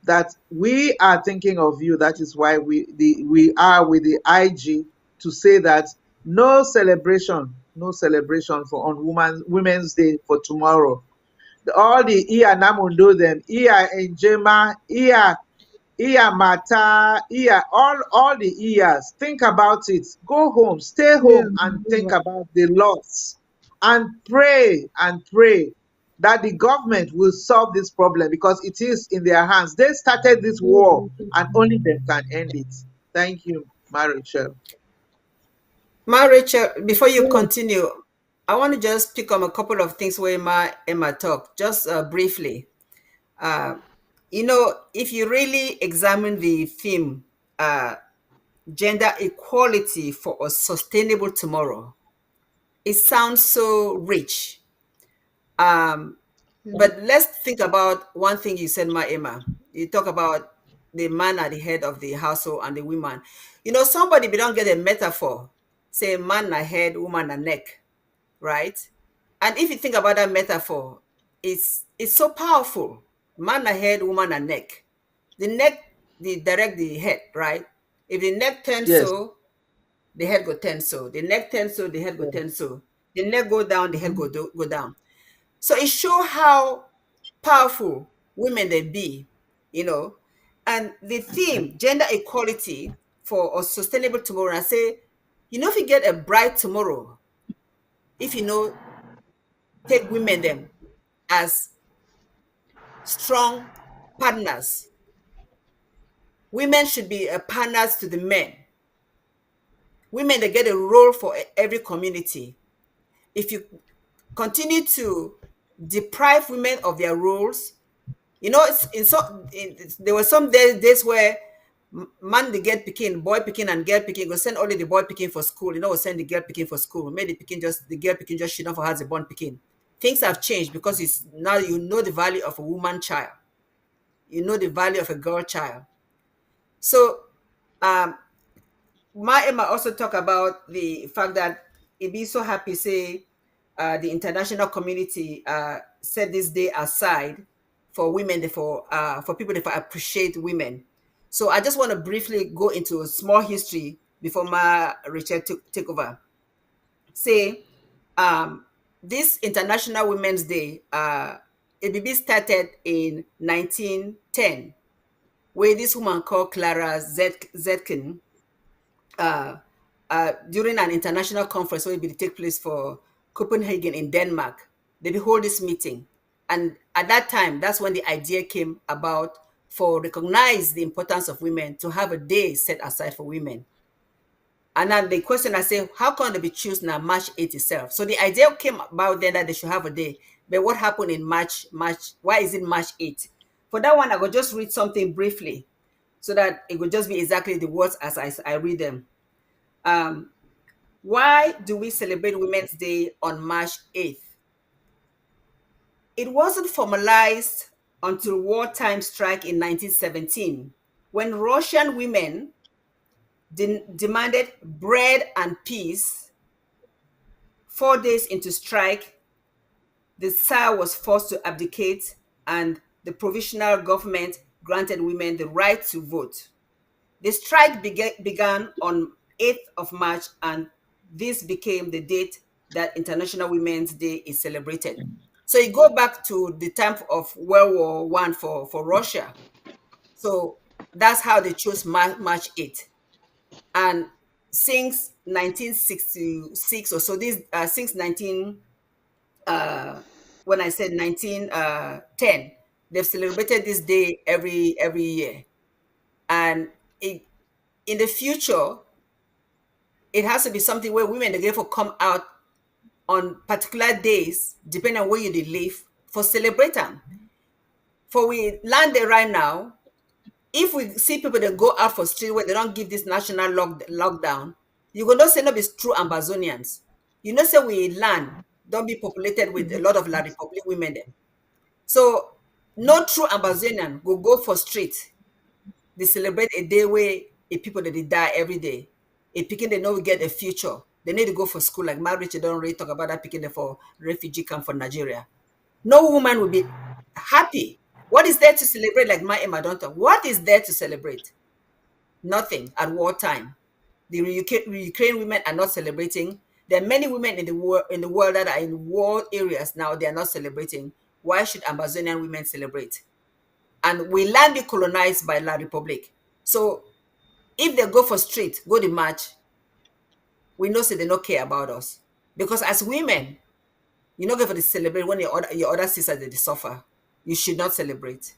that we are thinking of you. That is why we are with the IG to say that no celebration for on Women's Day for tomorrow. All the Iya Namundo them, Iya Enjema, Iya Mata, Iya, all the Iyas, think about it. Go home, stay home, and think about the loss, and pray that the government will solve this problem, because it is in their hands. They started this war, and only them can end it. Thank you, Marichel. Marichel, before you continue, I want to just pick up a couple of things where Emma talked, just briefly. If you really examine the theme, gender equality for a sustainable tomorrow, it sounds so rich. But let's think about one thing you said, Emma. You talk about the man at the head of the household and the woman. Somebody, we don't get a metaphor, say man a head, woman a neck, right? And if you think about that metaphor, it's so powerful. Man a head, woman a neck. The neck, direct the head, right? If the neck turns so, the head go turn so. The neck turns so, the head go turn so. The neck go down, the head go down. So it shows how powerful women they be, And the theme, gender equality for a sustainable tomorrow, I say, if you get a bright tomorrow, if take women them as strong partners. Women should be partners to the men. Women, they get a role for every community. If you continue to deprive women of their roles, there were some days where man they get picking, boy picking and girl picking, go send only the boy picking for school, send the girl picking for school. Maybe the girl picking just shit for has a born picking. Things have changed because it's now you know the value of a woman child. You know the value of a girl child. So my Emma also talk about the fact that it be so happy, say the international community set this day aside for women, for people that appreciate women. So I just want to briefly go into a small history before my Richard take over. Say, this International Women's Day, it started in 1910, where this woman called Clara Zetkin, during an international conference where it will take place for Copenhagen in Denmark, they hold this meeting. And at that time, that's when the idea came about for recognize the importance of women to have a day set aside for women. And then the question I say, how can they be chosen now March 8 itself? So the idea came about then that they should have a day. But what happened in March? Why is it March 8? For that one, I will just read something briefly so that it will just be exactly the words as I read them. Why do we celebrate Women's Day on March 8th? It wasn't formalized until wartime strike in 1917, when Russian women demanded bread and peace. 4 days into strike, the Tsar was forced to abdicate, and the provisional government granted women the right to vote. The strike began on 8th of March, and this became the date that International Women's Day is celebrated. So you go back to the time of World War One for Russia. So that's how they chose March 8th. And since 1966 or so, since 19 when I said 1910, they've celebrated this day every year. And in the future, it has to be something where women again for come out on particular days, depending on where you live, for celebrate them. For we land there right now, if we see people that go out for street where they don't give this national lockdown, you go not say no be true Ambazonians. You know, say we land don't be populated with a lot of La Republic women there. So no true Ambazonian will go for street. They celebrate a day where a people that they die every day. A picking they know we get a future. They need to go for school. Like Margaret, you don't really talk about that picking for refugee camp for Nigeria. No woman will be happy. What is there to celebrate? Like my Emma don't talk. What is there to celebrate? Nothing at wartime. The Ukraine women are not celebrating. There are many women in the world that are in war areas now. They are not celebrating. Why should Ambazonian women celebrate? And we land be colonized by La Republic. So if they go for street, go to march, we know say they don't care about us. Because as women, you not go for the celebrate when your other sisters they suffer. You should not celebrate.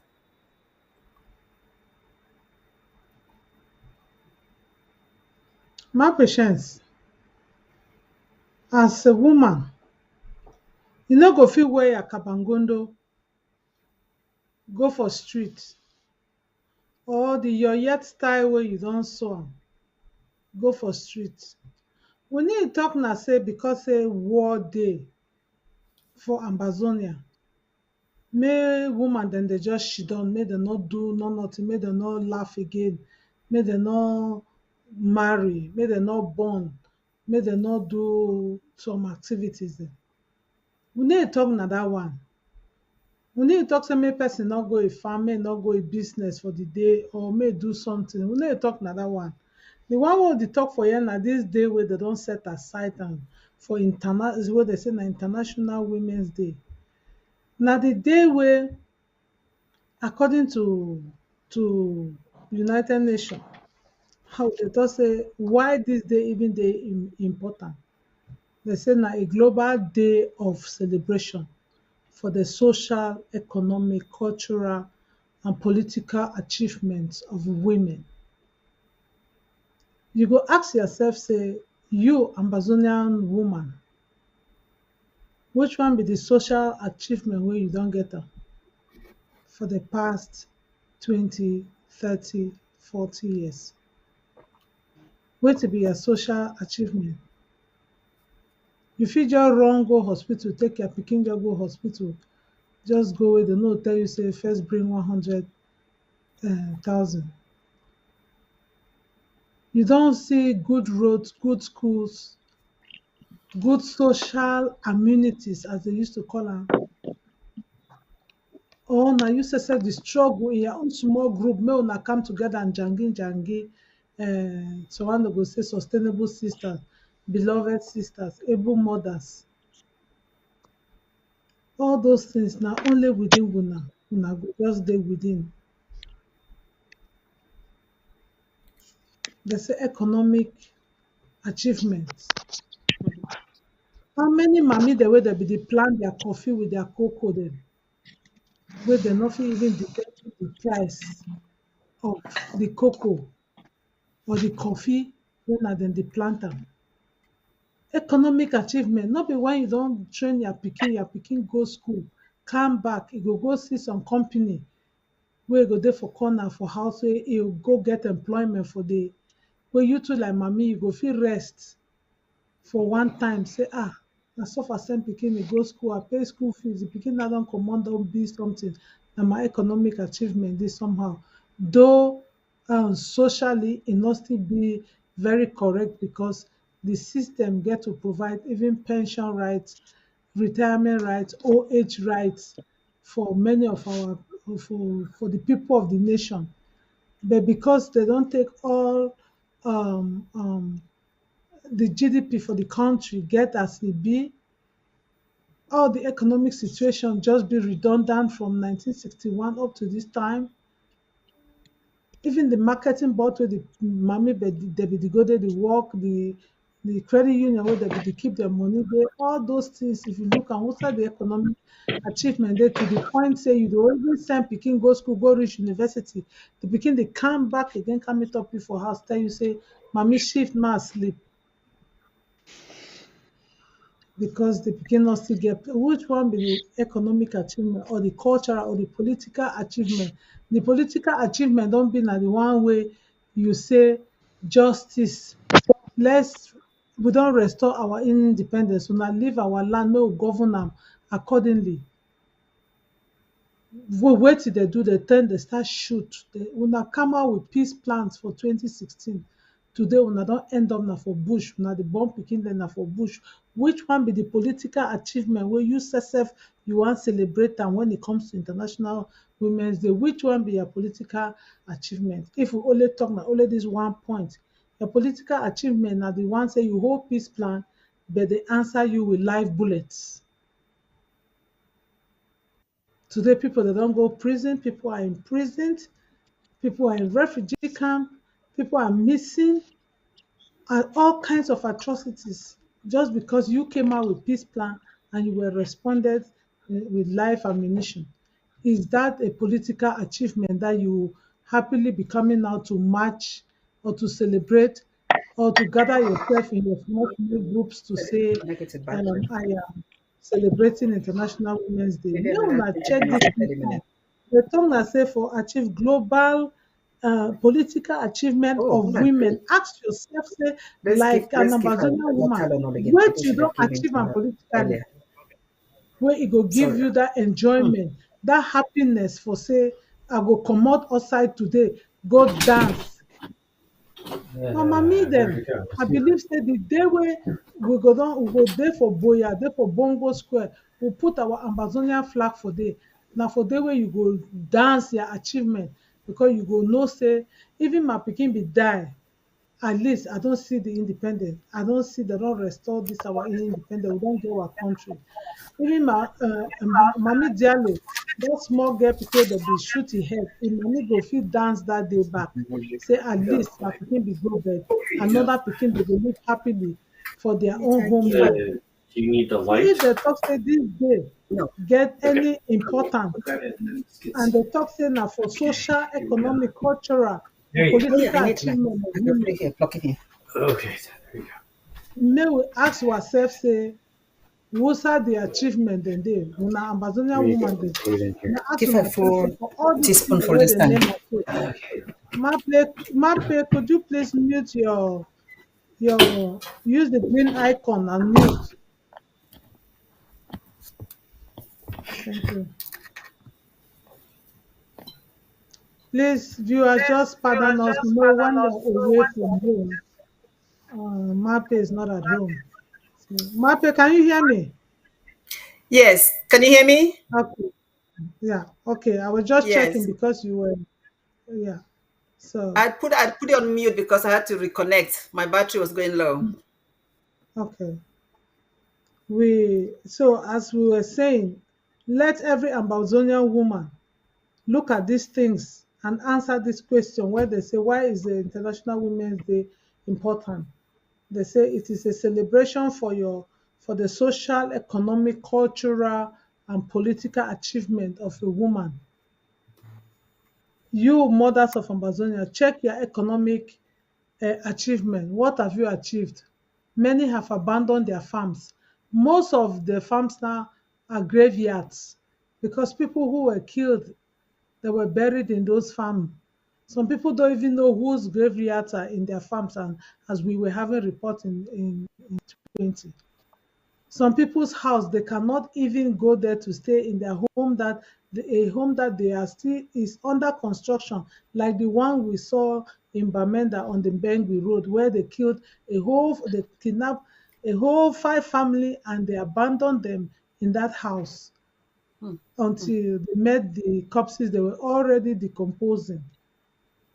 My patience, as a woman, you no go fit wear your kabangondo go for street, or the your yet style wey you don sew am go for street. We need talk na say because say war dey for Ambazonia, make woman dem dey just shidon, make dem no do nothing, make dem no laugh again, make dem no marry, make dem no born, make dem no do some activities dem. We need talk na that one. We need talk say make person no go a farm, make no go a business for the day, or may do something. We need talk na that one. The one wey we dey talk for here na this day wey they don set aside am for international, wey they say na International Women's Day. Na the day wey, according to United Nations, how they talk say why this day even dey important. They say na a global day of celebration for the social, economic, cultural, and political achievements of women. You go ask yourself, say, you, Ambazonian woman, which one be the social achievement wey you don get am for the past 20, 30, 40 years? Wetin be your social achievement? You fit just run go hospital, take your pikin just go hospital, just go where they no tell you say first bring 100,000. You don see good roads, good schools, good social amenities, as they used to call am. Or na you say the struggle in your own small group, make una come together and jangi, so one go say sustainable sisters, beloved sisters, able mothers. All those things na only within una go just dey within. They say economic achievements. How many mami dem wey dem be dey plant their coffee with their cocoa dem, wey dem no fit even detect the price of the cocoa or the coffee wey na dem dey plant am. Economic achievement no be when you don train your pikin go school, come back, e go see some company wey go dey for corner for house, wey e go get employment for the, wey you too like mami, you go fit rest for one time say, na suffer send pikin dey go school, I pay school fees, the pikin now don comot don be something, na my economic achievement dey somehow. Though socially e no still be very correct because the system get to provide even pension rights, retirement rights, old age rights for many of our for the people of the nation. But because they don take all the GDP for the country get as e be, all the economic situation just be redundant from 1961 up to this time. Even the marketing board wey the mami dey be go dey the work, the credit union wey dey be dey keep their money dey, all those things if you look am outside the economic achievement dey to the point say you dey even send pikin go school go reach university, the pikin dey come back again come meet up you for house tell you say mami shift ma sleep. Because the pikin no still get, which one be the economic achievement or the cultural or the political achievement? The political achievement don be na the one wey you say justice, we don restore our independence, una leave our land make we govern am accordingly. Wetin dey do, dey start shoot, una come out with peace plans for 2016. Today una don end up na for bush, una dey born pikin dem na for bush. Which one be the political achievement wey you sef you wan celebrate am when e comes to International Women's Day? Which one be your political achievement? If we only talk na only this one point, your political achievement na the one say you hold peace plan but dey answer you with live bullets. Today people dey don go prison, people are imprisoned, people are in refugee camp, people are missing, and all kinds of atrocities just because you came out with peace plan and you were responded with live ammunition. Is that a political achievement that you happily be coming out to march or to celebrate or to gather yourself in your small groups to say, I am celebrating International Women's Day? Make una check this thing out. The tongue na say for achieve global political achievement of women. Ask yourself, say, like an Ambazonian woman, what you don't achieve am politically, where it go give you that enjoyment, that happiness for say, I go comot outside today, go dance. Mama me dem, I believe say the day wey we go dey for Boya, dey for Bongo Square, we put our Ambazonian flag for there. Na for there wey you go dance your achievement because you go know say even my pikin be die, at least I don see the independence. I don see they don restore this our independence. We don get our country. Even my Mami Diallo, that small girl pikin that be shoot him head, im mami go fit dance that day back. Say at least my pikin be go bed, another pikin dey go live happily for their own homeland. Do you need the So light? if they talk say this day get any importance and they talk say na for social, economic, cultural, There and you go. political achievement of women, Okay, there you go. may we ask ourselves say, what's the achievement dem dey? Una Ambazonian There you woman go. dey. Put it in here. Una ask yourself say for all these Teaspoon people for wey this dey time. name of it. Mape, could you please mute your use the green icon and mute? Thank you. Please, viewers, just pardon us. Know when you're away from home. Mape is not at home. So, Mape, can you hear me? Yes, can you hear me? Okay. Yeah. Okay. I was just Yes. checking because you were. Yeah. So. I'd put it on mute because I had to reconnect. My battery was going low. Okay. So as we were saying, let every Ambazonian woman look at these things and answer this question where they say, why is the International Women's Day important? They say it is a celebration for the social, economic, cultural, and political achievement of a woman. You mothers of Ambazonia, check your economic achievement. What have you achieved? Many have abandoned their farms. Most of the farms now are graveyards because people who were killed, they were buried in those farms. Some people don't even know whose graveyards are in their farms, and as we were having report in 20. Some people's house, they cannot even go there to stay in their home that a home that they are still is under construction, like the one we saw in Bamenda on the Bengui Road, where they kidnapped a whole 5 family and they abandoned them in that house until they met the corpses. They were already decomposing.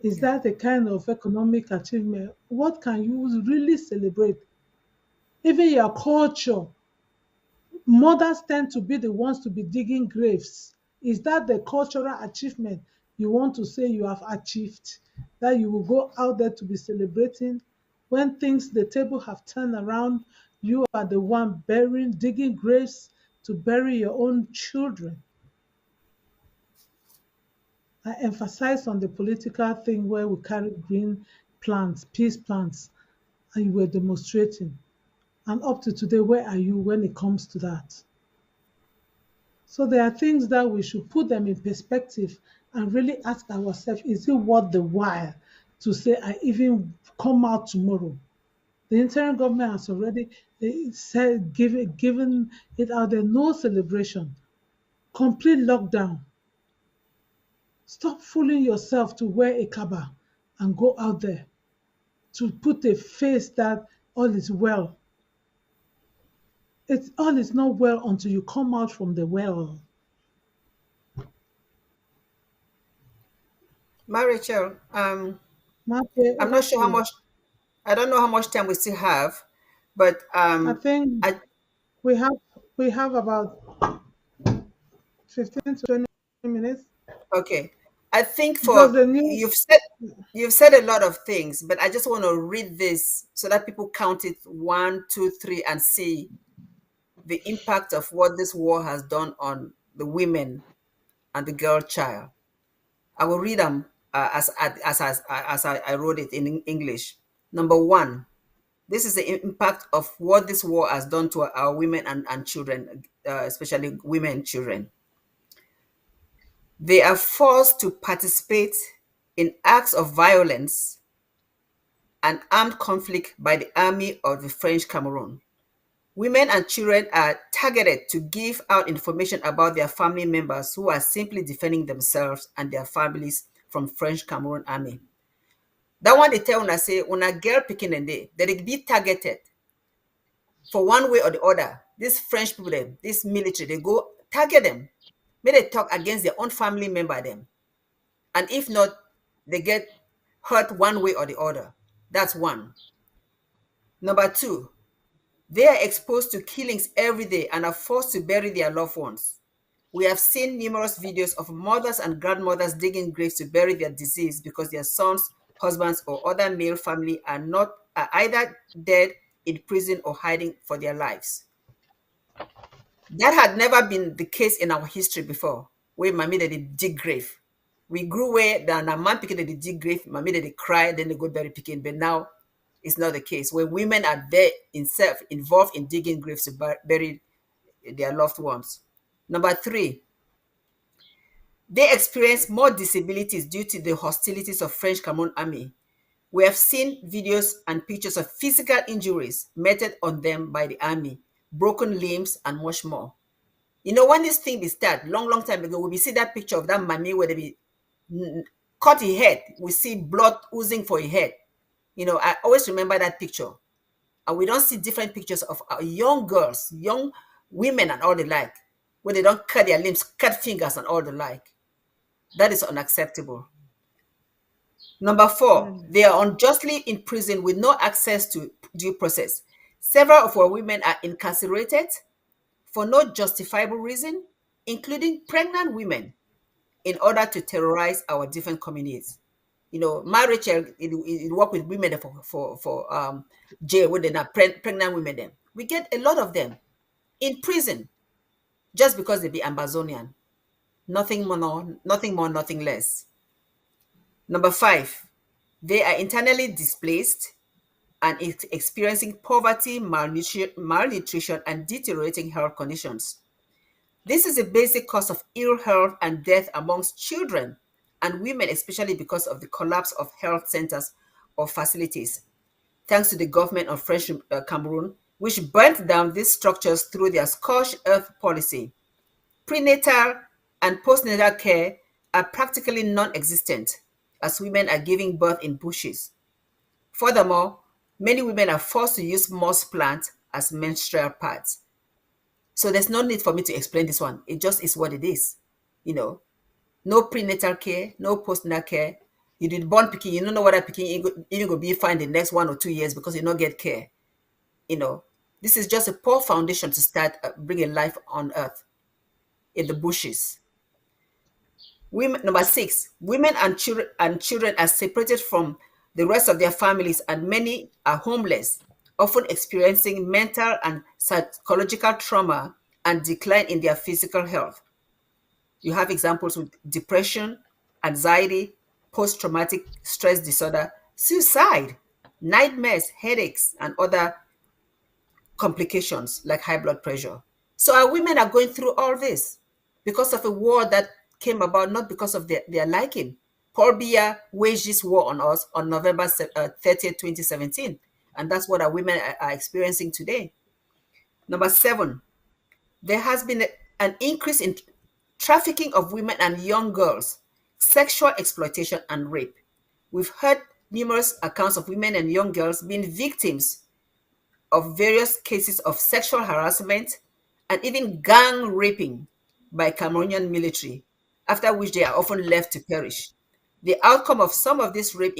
Is that a kind of economic achievement? What can you really celebrate? Even your culture, mothers tend to be the ones to be digging graves. Is that the cultural achievement you want to say you have achieved? That you will go out there to be celebrating when things, the table have turned around, you are the one digging graves to bury your own children. I emphasize on the political thing where we carry green plants, peace plants, and you were demonstrating. And up to today, where are you when it comes to that? So there are things that we should put them in perspective and really ask ourselves, is it worth the while to say I even come out tomorrow? The interim government has already said, given it out there, no celebration, complete lockdown. Stop fooling yourself to wear a kaba and go out there to put a face that all is well. It's all is not well until you come out from the well. Rachel, Marthe, I'm over not to sure how you. much, I don't know how much time we still have, but I think we have about 15 to 20 minutes okay. I think because for the new you've said a lot of things, but I just want to read this so that people count it 1, 2, 3 and see the impact of what this war has done on the women and the girl child. I will read them as I wrote it in English. Number 1, this is the impact of what this war has done to our women and children, especially women and children. They are forced to participate in acts of violence and armed conflict by the army of the French Cameroon. Women and children are targeted to give out information about their family members who are simply defending themselves and their families from French Cameroon army. That one they tell una say una girl picking and they be targeted for one way or the other. These French people, this military, they go target them. May they talk against their own family member them. And if not, they get hurt one way or the other. That's one. Number 2, they are exposed to killings every day and are forced to bury their loved ones. We have seen numerous videos of mothers and grandmothers digging graves to bury their deceased because their sons, husbands, or other male family are either dead, in prison, or hiding for their lives. That had never been the case in our history before, where mommy they dig grave. We grew where the man picking they dig grave, mommy they cry, then they go bury picking. But now it's not the case, where women are there involved in digging graves to bury their loved ones. Number 3, they experience more disabilities due to the hostilities of French Cameroon army. We have seen videos and pictures of physical injuries meted on them by the army, broken limbs, and much more. You know, when this thing be start, long time ago, we see that picture of that mommy where they be cut her head. We see blood oozing for her head. You know, I always remember that picture. And we don't see different pictures of young girls, young women and all the like, where they don't cut their limbs, cut fingers and all the like. That is unacceptable. Number 4, they are unjustly in prison with no access to due process. Several of our women are incarcerated for no justifiable reason, including pregnant women, in order to terrorize our different communities. You know, my Rachel, it work with women for jail when they're not pregnant women. Them we get a lot of them in prison just because they be Ambazonian. Nothing more, nothing less. Number 5, they are internally displaced and experiencing poverty, malnutrition, and deteriorating health conditions. This is a basic cause of ill health and death amongst children and women, especially because of the collapse of health centers or facilities, thanks to the government of French Cameroon, which burnt down these structures through their scorched earth policy. Prenatal and postnatal care are practically non-existent as women are giving birth in bushes. Furthermore, many women are forced to use moss plants as menstrual pads. So there's no need for me to explain this one. It just is what it is. No prenatal care, no postnatal care. You did born picking, you don't know whether picking even go be fine the next 1 or 2 years because you don't get care. This is just a poor foundation to start bringing life on earth in the bushes. Number 6, women and children are separated from the rest of their families, and many are homeless, often experiencing mental and psychological trauma and decline in their physical health. You have examples with depression, anxiety, post-traumatic stress disorder, suicide, nightmares, headaches, and other complications like high blood pressure. So our women are going through all this because of a war that came about not because of their liking. Paul Biya waged this war on us on November 30th, 2017. And that's what our women are experiencing today. Number 7, there has been an increase in trafficking of women and young girls, sexual exploitation, and rape. We've heard numerous accounts of women and young girls being victims of various cases of sexual harassment and even gang raping by Cameroonian military, after which they are often left to perish. The outcome of some of these rape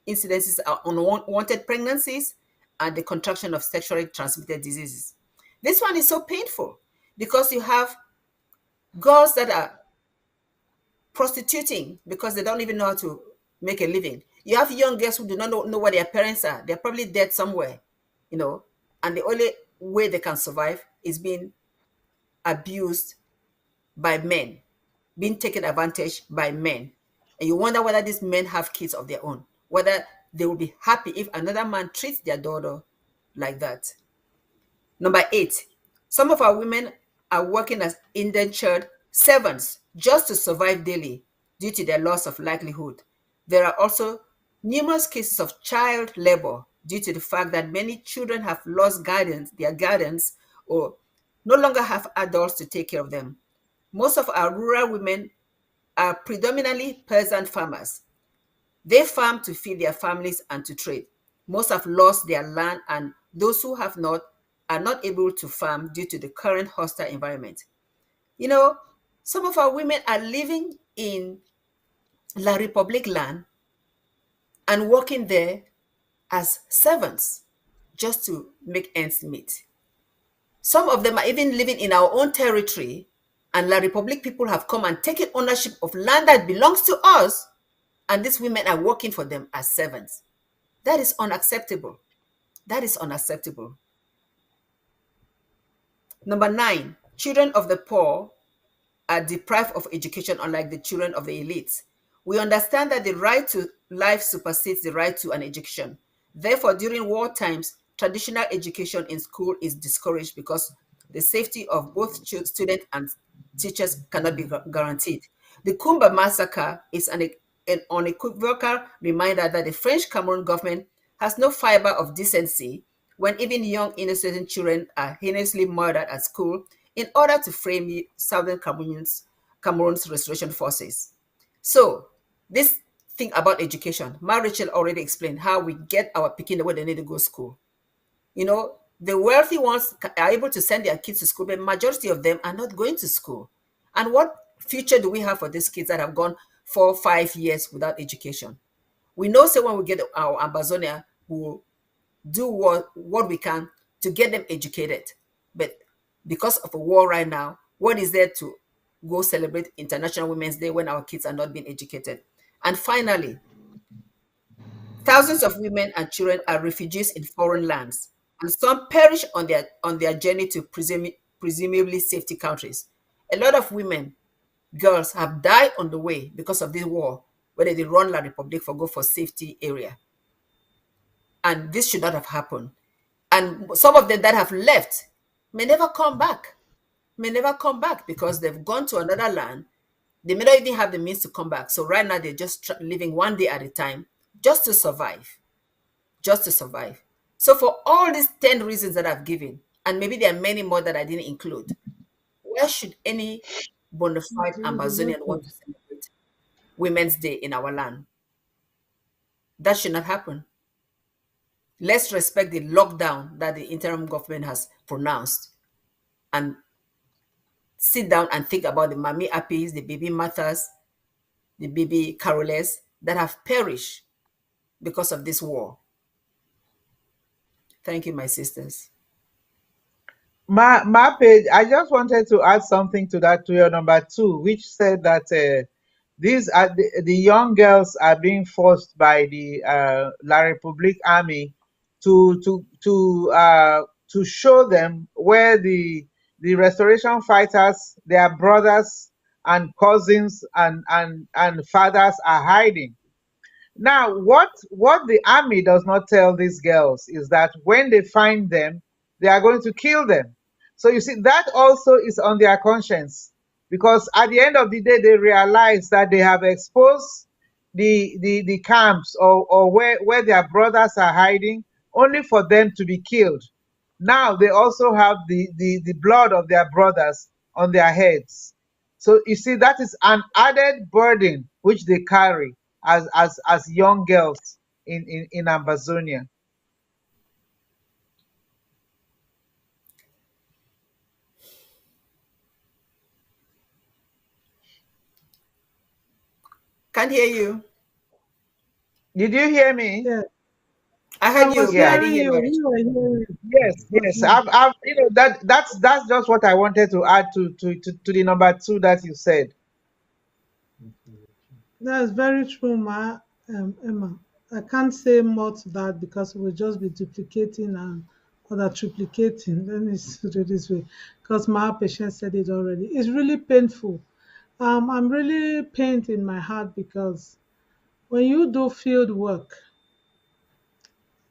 incidences are unwanted pregnancies and the contraction of sexually transmitted diseases. This one is so painful because you have girls that are prostituting because they don't even know how to make a living. You have young girls who do not know where their parents are. They're probably dead somewhere, and the only way they can survive is being abused by men, being taken advantage by men. And you wonder whether these men have kids of their own, whether they will be happy if another man treats their daughter like that. Number 8, some of our women are working as indentured servants just to survive daily due to their loss of livelihood. There are also numerous cases of child labor due to the fact that many children have lost their guardians, or no longer have adults to take care of them. Most of our rural women are predominantly peasant farmers. They farm to feed their families and to trade. Most have lost their land, and those who have not are not able to farm due to the current hostile environment. Some of our women are living in La Republique land and working there as servants just to make ends meet. Some of them are even living in our own territory, and La Republique people have come and taken ownership of land that belongs to us, and these women are working for them as servants. That is unacceptable. That is unacceptable. Number 9, children of the poor are deprived of education, unlike the children of the elites. We understand that the right to life supersedes the right to an education. Therefore, during war times, traditional education in school is discouraged because the safety of both students and teachers cannot be guaranteed. The Kumba massacre is an unequivocal reminder that the French Cameroon government has no fiber of decency when even young innocent children are heinously murdered at school in order to frame Southern Cameroon's restoration forces. So, this thing about education, Ma Rachel already explained how we get our picking the way they need to go to school. The wealthy ones are able to send their kids to school, but majority of them are not going to school. And what future do we have for these kids that have gone 4 or 5 years without education? We know, so when we get our Ambazonian, we'll do what we can to get them educated. But because of a war right now, what is there to go celebrate International Women's Day when our kids are not being educated? And finally, thousands of women and children are refugees in foreign lands, and some perish on their journey to presumably safety countries. A lot of women, girls have died on the way because of this war, whether they run La Republique for go for safety area. And this should not have happened. And some of them that have left may never come back because they've gone to another land They may not even have the means to come back. So right now they're just living one day at a time just to survive, just to survive. So for all these 10 reasons that I've given, and maybe there are many more that I didn't include, where should any bona fide Ambazonian want to celebrate Women's Day in our land? That should not happen. Let's respect the lockdown that the interim government has pronounced and sit down and think about the Mami Apis, the baby Marthas, the baby Caroles that have perished because of this war. Thank you, my sisters. My page, I just wanted to add something to that, to your number 2, which said that these are the young girls are being forced by the La Republique Army to show them where the restoration fighters, their brothers and cousins and fathers are hiding. Now, what the army does not tell these girls is that when they find them, they are going to kill them. So you see, that also is on their conscience, because at the end of the day, they realize that they have exposed the camps or where their brothers are hiding, only for them to be killed. Now they also have the blood of their brothers on their heads. So you see, that is an added burden which they carry as young girls in Ambazonia. Can't hear you. Did you hear me? Yeah. I heard you. Yeah. I didn't hear much. Yes. I've that's just what I wanted to add to the number 2 that you said. That's very true, Emma. I can't say more to that because we'll just be duplicating and other triplicating. Let me put it this way, because my patient said it already. It's really painful. I'm really pained in my heart because when you do field work,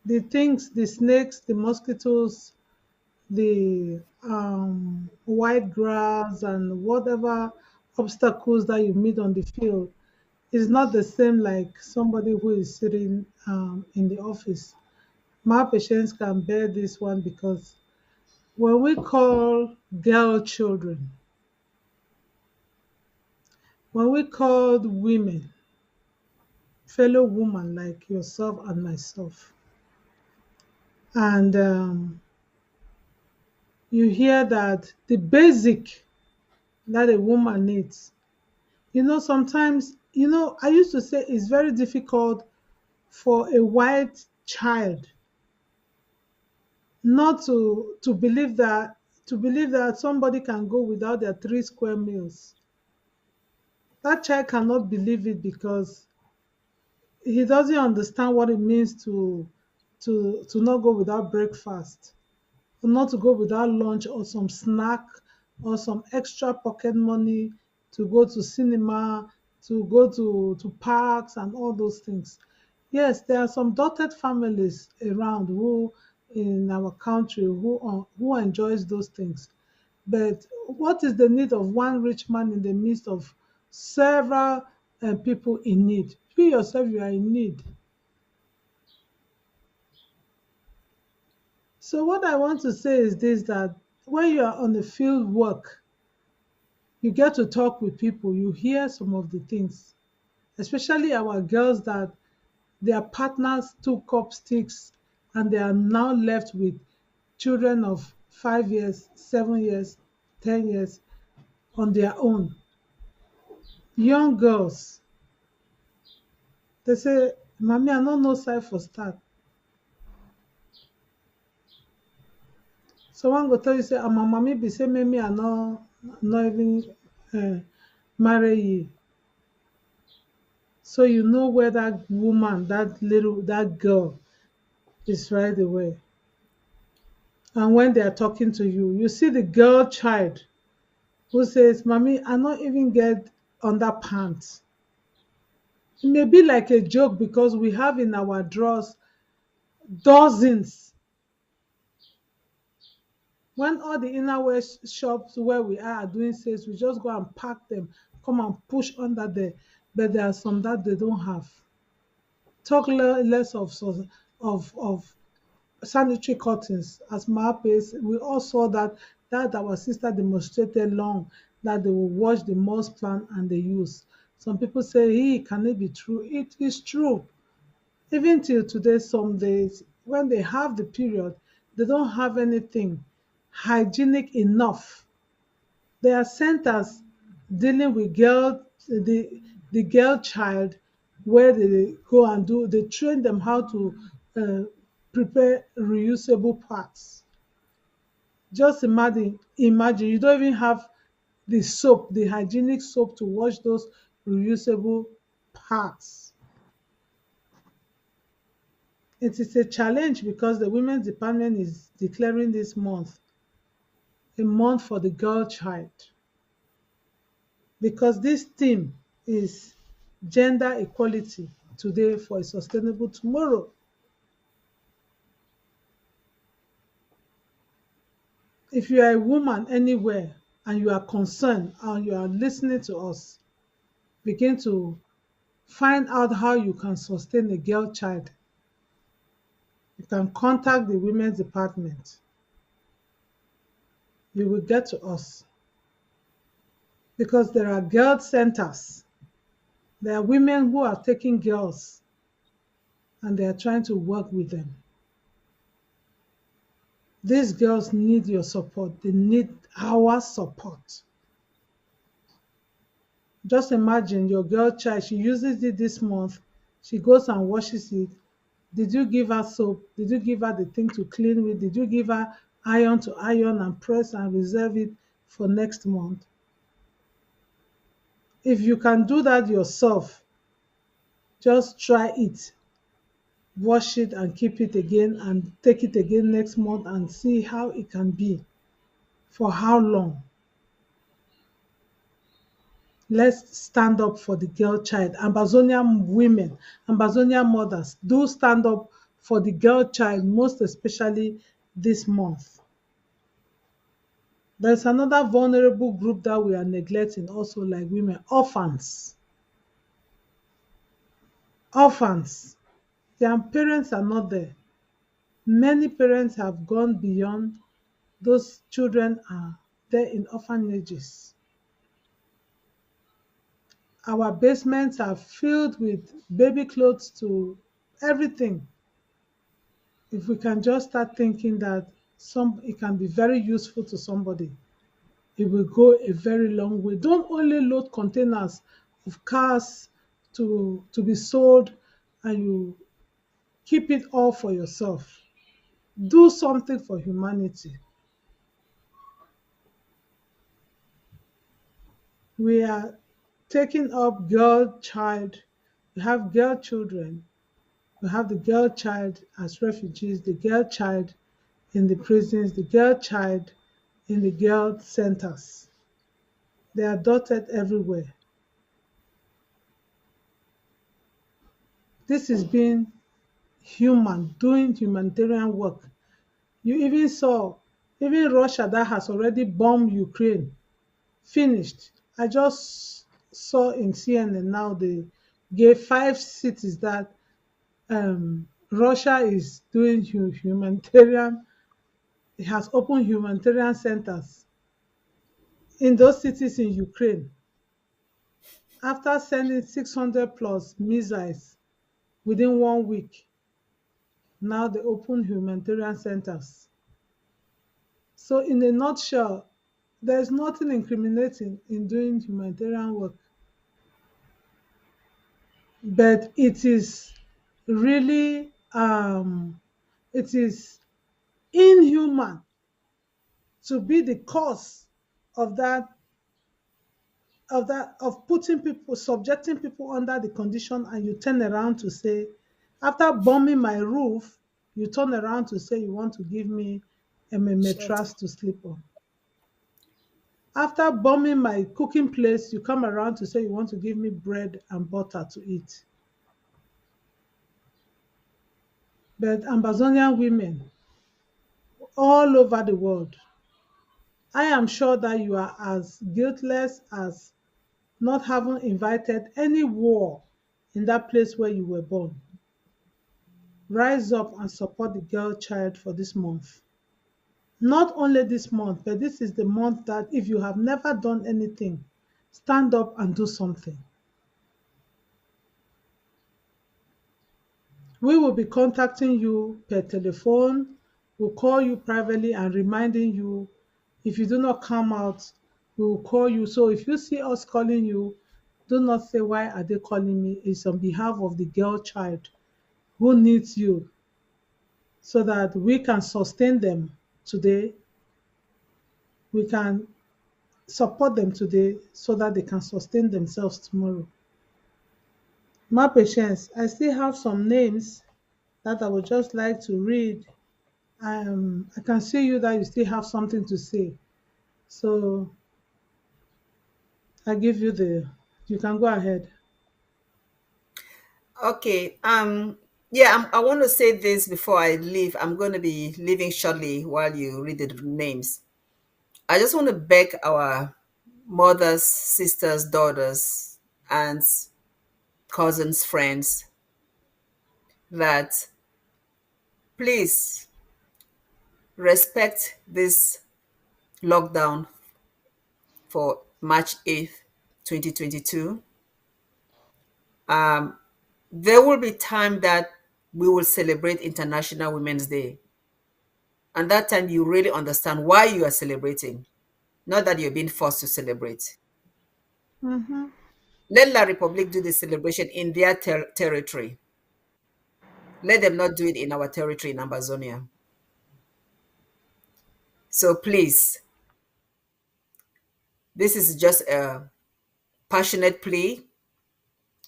the things, the snakes, the mosquitoes, the white grass, and whatever obstacles that you meet on the field is not the same like somebody who is sitting in the office. My patients can bear this one because when we call girl children, when we called women, fellow woman like yourself and myself, and you hear that the basic that a woman needs, sometimes, I used to say it's very difficult for a white child not to believe that somebody can go without their 3 square meals. That child cannot believe it because he doesn't understand what it means to not go without breakfast, or not to go without lunch or some snack or some extra pocket money to go to cinema, to go to parks and all those things. Yes, there are some dotted families around who in our country who enjoys those things. But what is the need of one rich man in the midst of several people in need? You yourself, you are in need. So what I want to say is this, that when you are on the field work, you get to talk with people, you hear some of the things, especially our girls that their partners took up sticks and they are now left with children of 5 years, 7 years, 10 years on their own. Young girls, they say, Mommy, I don't know side for start. Someone go tell you, say, my mommy be say, maybe I not even marry you. So you know where that woman, that girl is right away. And when they are talking to you, you see the girl child who says, Mommy, I not even get underpants. It may be like a joke because we have in our drawers dozens. When all the innerwear shops where we are doing sales, we just go and pack them, come and push under there, but there are some that they don't have. Talk less of sanitary curtains. As MAPAs, we all saw that our sister demonstrated long that they will watch the mosque plan and they use. Some people say, hey, can it be true? It is true. Even till today, some days when they have the period, they don't have anything hygienic enough. There are centers dealing with the girl child where they go and they train them how to uh, prepare reusable parts. Just imagine you don't even have the soap, the hygienic soap to wash those reusable parts. It is a challenge because the women's department is declaring this month a month for the girl child, because this theme is gender equality today for a sustainable tomorrow. If you are a woman anywhere and you are concerned and you are listening to us, begin to find out how you can sustain a girl child. You can contact the women's department. You will get to us because there are girl centers. There are women who are taking girls and they are trying to work with them. These girls need your support. They need our support. Just imagine your girl child, she uses it this month, she goes and washes it. Did you give her soap? Did you give her the thing to clean with? Did you give her iron to iron and press and reserve it for next month? If you can do that yourself, just try it. Wash it and keep it again and take it again next month and see how it can be. For how long? Let's stand up for the girl child. Ambazonian women, Ambazonian mothers, do stand up for the girl child, most especially this month. There's another vulnerable group that we are neglecting also, like women, orphans. Orphans. Their parents are not there. Many parents have gone beyond. Those children are there in orphanages. Our basements are filled with baby clothes to everything. If we can just start thinking that it can be very useful to somebody, it will go a very long way. Don't only load containers of cars to be sold and you keep it all for yourself. Do something for humanity. We are taking up girl child. We have girl children. We have the girl child as refugees, the girl child in the prisons, the girl child in the girl centers. They are dotted everywhere. This is being human, doing humanitarian work. You even saw, even Russia that has already bombed Ukraine, finished. I just saw in CNN now they gave 5 cities that Russia is doing humanitarian. It has opened humanitarian centers in those cities in Ukraine. After sending 600 plus missiles within 1 week, now they open humanitarian centers. So in a nutshell, there's nothing incriminating in doing humanitarian work. But it is really it is inhuman to be the cause of of putting people, subjecting people under the condition, and you turn around to say, after bombing my roof, you turn around to say you want to give me a mattress to sleep on. After bombing my cooking place, you come around to say you want to give me bread and butter to eat. But Ambazonian women all over the world, I am sure that you are as guiltless as not having invited any war in that place where you were born. Rise up and support the girl child for this month. Not only this month, but this is the month that if you have never done anything, stand up and do something. We will be contacting you per telephone. We'll call you privately and reminding you. If you do not come out, we will call you. So if you see us calling you, do not say, why are they calling me? It's on behalf of the girl child who needs you so that we can sustain them today. We can support them today so that they can sustain themselves tomorrow. My patience, I still have some names that I would just like to read. I can see you that you still have something to say. So I give you you can go ahead. Okay. Yeah, I want to say this before I leave. I'm going to be leaving shortly while you read the names. I just want to beg our mothers, sisters, daughters, aunts, cousins, friends that please respect this lockdown for March 8th, 2022. There will be time that we will celebrate International Women's Day. And that time you really understand why you are celebrating, not that you're being forced to celebrate. Mm-hmm. Let La Republic do the celebration in their territory. Let them not do it in our territory in Ambazonia. So please, this is just a passionate plea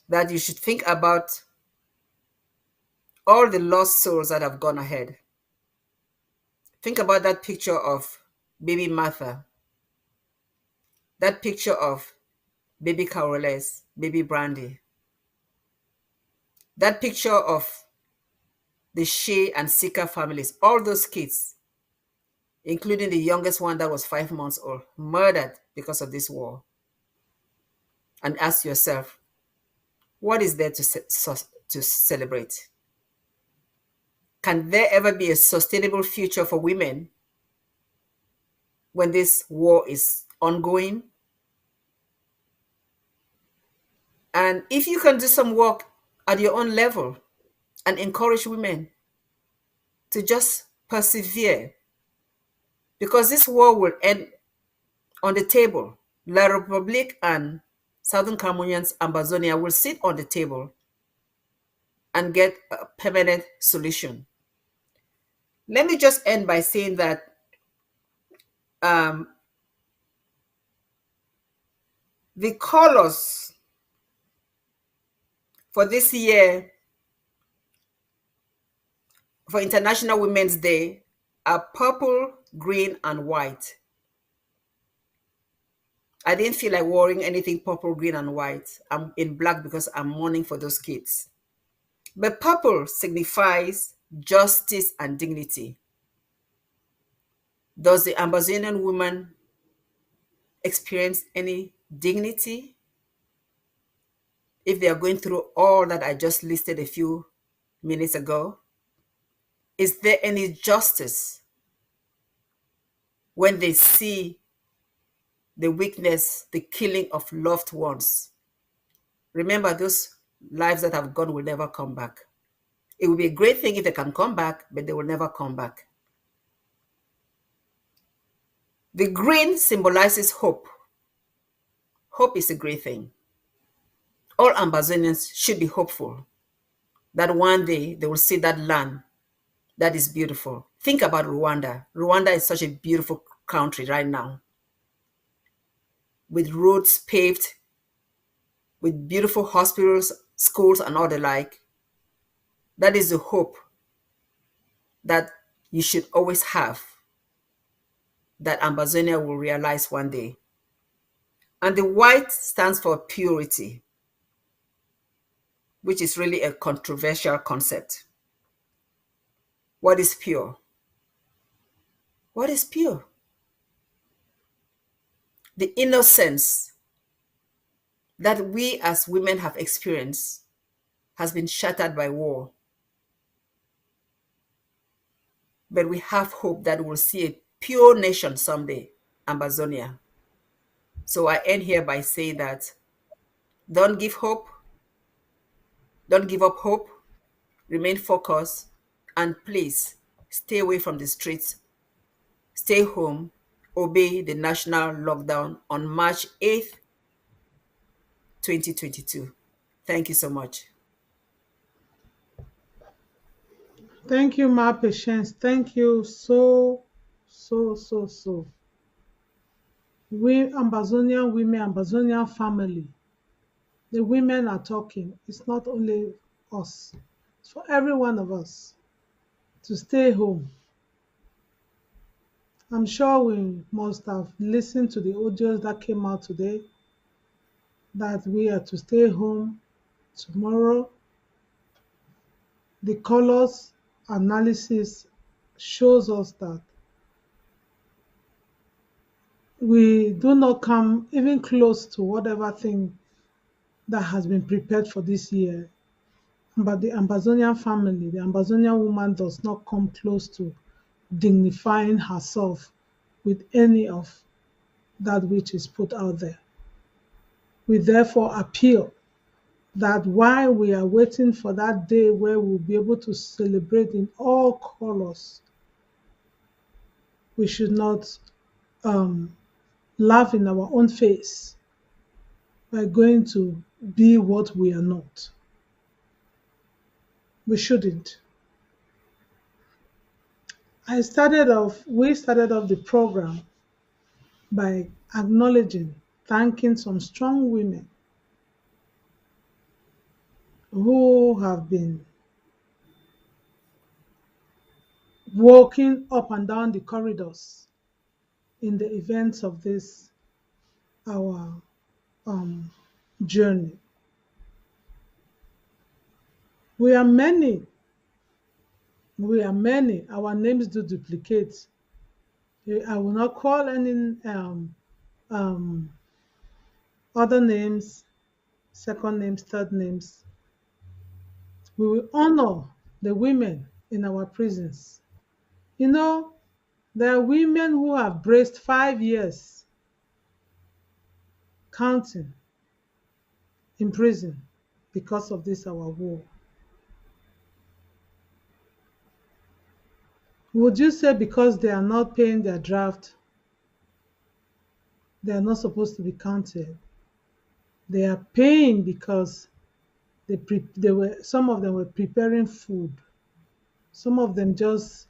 that you should think about all the lost souls that have gone ahead. Think about that picture of baby Martha, that picture of baby Caroles, baby Brandy, that picture of the Shea and Sika families, all those kids, including the youngest one that was 5 months old, murdered because of this war. And ask yourself, what is there to celebrate? Can there ever be a sustainable future for women when this war is ongoing? And if you can do some work at your own level and encourage women to just persevere, because this war will end on the table. La Republic and Southern Cameroonians, Ambazonia will sit on the table and get a permanent solution. Let me just end by saying that the colors for this year for International Women's Day are purple, green, and white. I didn't feel like wearing anything purple, green, and white. I'm in black because I'm mourning for those kids. But purple signifies justice and dignity. Does the Ambazonian woman experience any dignity if they are going through all that I just listed a few minutes ago? Is there any justice when they see the weakness, the killing of loved ones? Remember, those lives that have gone will never come back. It would be a great thing if they can come back, but they will never come back. The green symbolizes hope. Hope is a great thing. All Ambazonians should be hopeful that one day they will see that land that is beautiful. Think about Rwanda. Rwanda is such a beautiful country right now, with roads paved, with beautiful hospitals, schools, and all the like. That is the hope that you should always have, that Ambazonia will realize one day. And the white stands for purity, which is really a controversial concept. What is pure? What is pure? The innocence that we as women have experienced has been shattered by war. But we have hope that we'll see a pure nation someday, Ambazonia. So I end here by saying that don't give hope, don't give up hope, remain focused, and please stay away from the streets, stay home, obey the national lockdown on March 8th, 2022. Thank you so much. Thank you, Ma Patience. Thank you so. We Ambazonian women, Ambazonian family, the women are talking. It's not only us, it's for every one of us to stay home. I'm sure we must have listened to the audios that came out today that we are to stay home tomorrow. The colors analysis shows us that we do not come even close to whatever thing that has been prepared for this year. But the Ambazonian family, the Ambazonian woman does not come close to dignifying herself with any of that which is put out there. We therefore appeal that while we are waiting for that day where we'll be able to celebrate in all colors, we should not laugh in our own face by going to be what we are not. We shouldn't. We started off the program by acknowledging, thanking some strong women who have been walking up and down the corridors in the events of this our journey. We are many. Our names do duplicate. I will not call any other names, second names, third names. We will honor the women in our prisons. You know, there are women who have braced 5 years counting in prison because of this our war. Would you say because they are not paying their draft, they are not supposed to be counted? They are paying because some of them were preparing food. Some of them just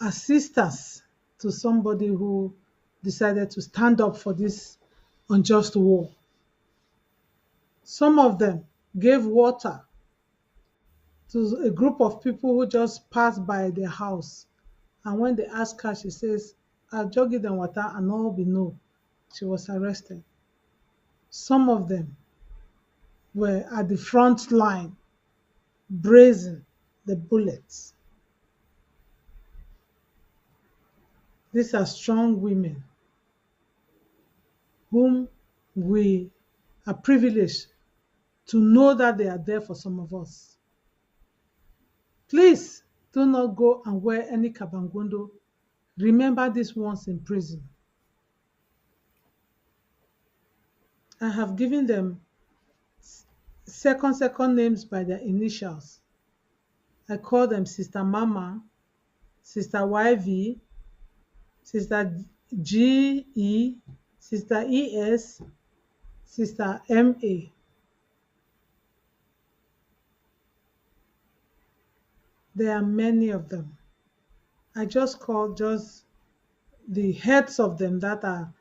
assist us to somebody who decided to stand up for this unjust war. Some of them gave water to a group of people who just passed by their house. And when they asked her, she says, I'll just give them water and all be no. She was arrested. Some of them were at the front line, brazing the bullets. These are strong women whom we are privileged to know that they are there for some of us. Please do not go and wear any kabangondo. Remember these ones in prison. I have given them second names by their initials. I call them Sister Mama, Sister YV, Sister GE, Sister ES, Sister MA. There are many of them. I just call just the heads of them that are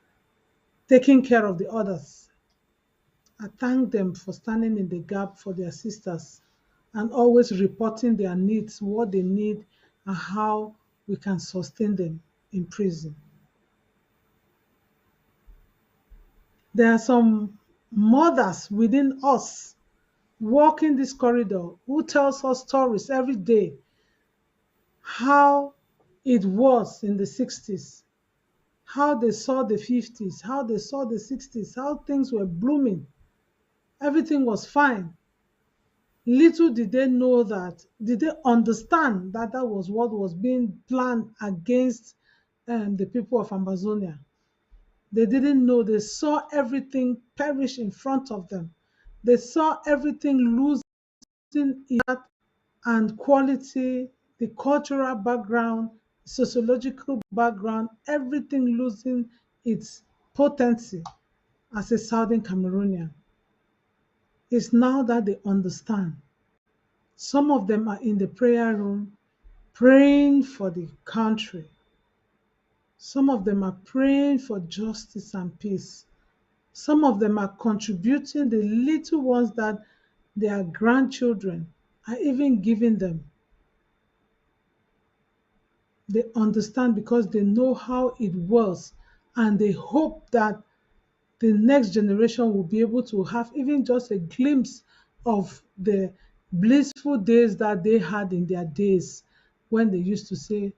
taking care of the others. I thank them for standing in the gap for their sisters and always reporting their needs, what they need, and how we can sustain them in prison. There are some mothers within us walking this corridor who tells us stories every day how it was in the 60s, how they saw the 50s, how they saw the 60s, how things were blooming Everything was fine. Little did they know that, did they understand that that was what was being planned against the people of Ambazonia. They didn't know. They saw everything perish in front of them. They saw everything losing its and quality, the cultural background, sociological background, everything losing its potency as a Southern Cameroonian. It's now that they understand. Some of them are in the prayer room praying for the country. Some of them are praying for justice and peace. Some of them are contributing the little ones that their grandchildren are even giving them. They understand because they know how it was, and they hope that the next generation will be able to have even just a glimpse of the blissful days that they had in their days when they used to say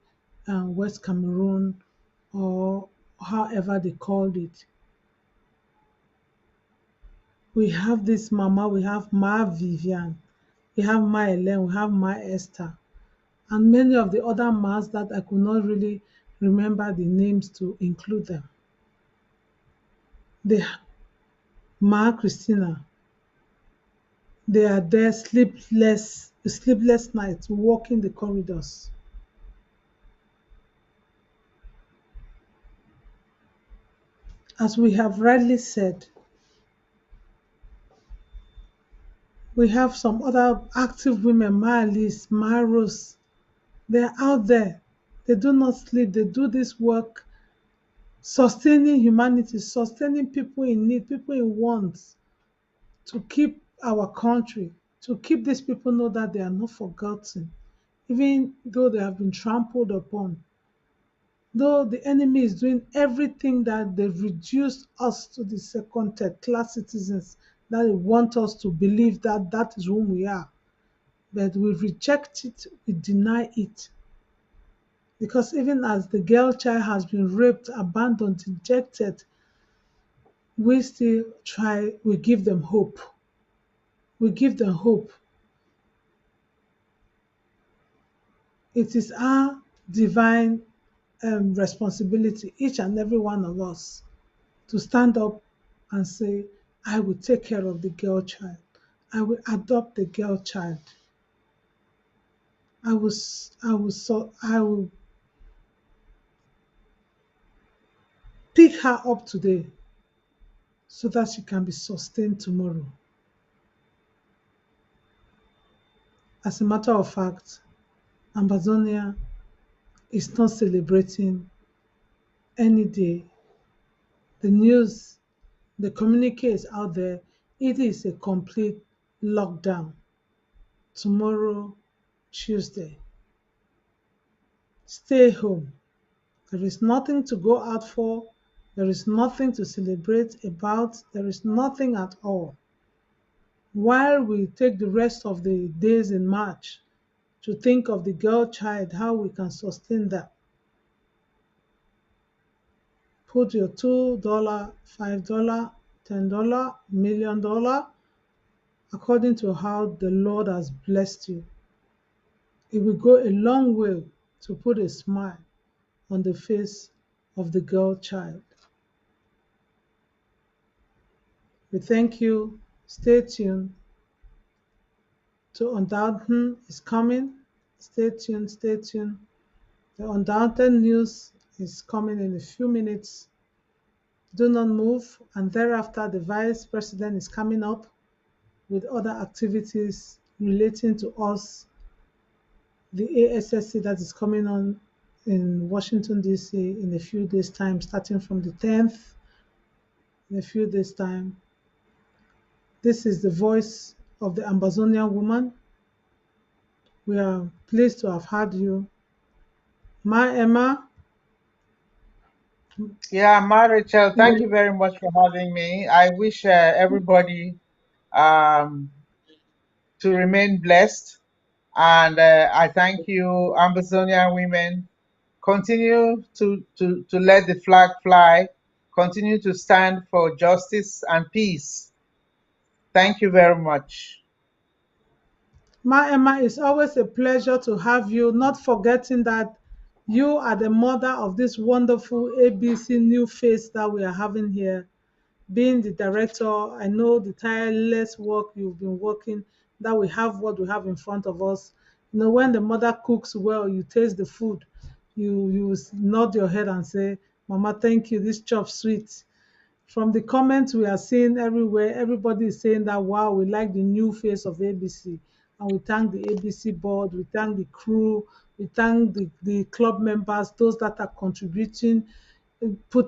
West Cameroon or however they called it. We have this Mama, we have Ma Vivian, we have Ma Helen, we have Ma Esther, and many of the other Ma's that I could not really remember the names to include them. The Ma Christina, they are there sleepless nights, walking the corridors. As we have rightly said, we have some other active women, Ma Alice, Ma Rose. They're out there. They do not sleep. They do this work, sustaining humanity, sustaining people in need, people in want, to keep our country, to keep these people know that they are not forgotten, even though they have been trampled upon. Though the enemy is doing everything that they've reduced us to the second, third class citizens, that they want us to believe that that is who we are. But we reject it, we deny it. Because even as the girl child has been raped, abandoned, dejected, we still try, we give them hope. We give them hope. It is our divine responsibility, each and every one of us, to stand up and say, I will take care of the girl child. I will adopt the girl child. I will pick her up today so that she can be sustained tomorrow. As a matter of fact, Ambazonia is not celebrating any day. The news, the communique is out there. It is a complete lockdown. Tomorrow, Tuesday. Stay home. There is nothing to go out for. There is nothing to celebrate about. There is nothing at all. While we take the rest of the days in March to think of the girl child, how we can sustain that. Put your $2, $5, $10, $1,000,000 according to how the Lord has blessed you. It will go a long way to put a smile on the face of the girl child. We thank you. Stay tuned. To Undoubted is coming. Stay tuned, stay tuned. The Undoubted news is coming in a few minutes. Do not move. And thereafter, the Vice President is coming up with other activities relating to us, the ASSC that is coming on in Washington, D.C. in a few days' time, starting from the 10th, in a few days' time. This is the voice of the Ambazonian woman. We are pleased to have had you. Ma Emma. Yeah, Ma Rachel, thank you very much for having me. I wish everybody to remain blessed. And I thank you, Ambazonian women. Continue to let the flag fly. Continue to stand for justice and peace. Thank you very much. Ma Emma, it's always a pleasure to have you, not forgetting that you are the mother of this wonderful ABC new face that we are having here. Being the director, I know the tireless work you've been working, that we have what we have in front of us. You know, when the mother cooks well, you taste the food, you nod your head and say, Mama, thank you, this chop sweet. From the comments we are seeing everywhere, everybody is saying that, wow, we like the new face of ABC. And we thank the ABC board, we thank the crew, we thank the club members, those that are contributing,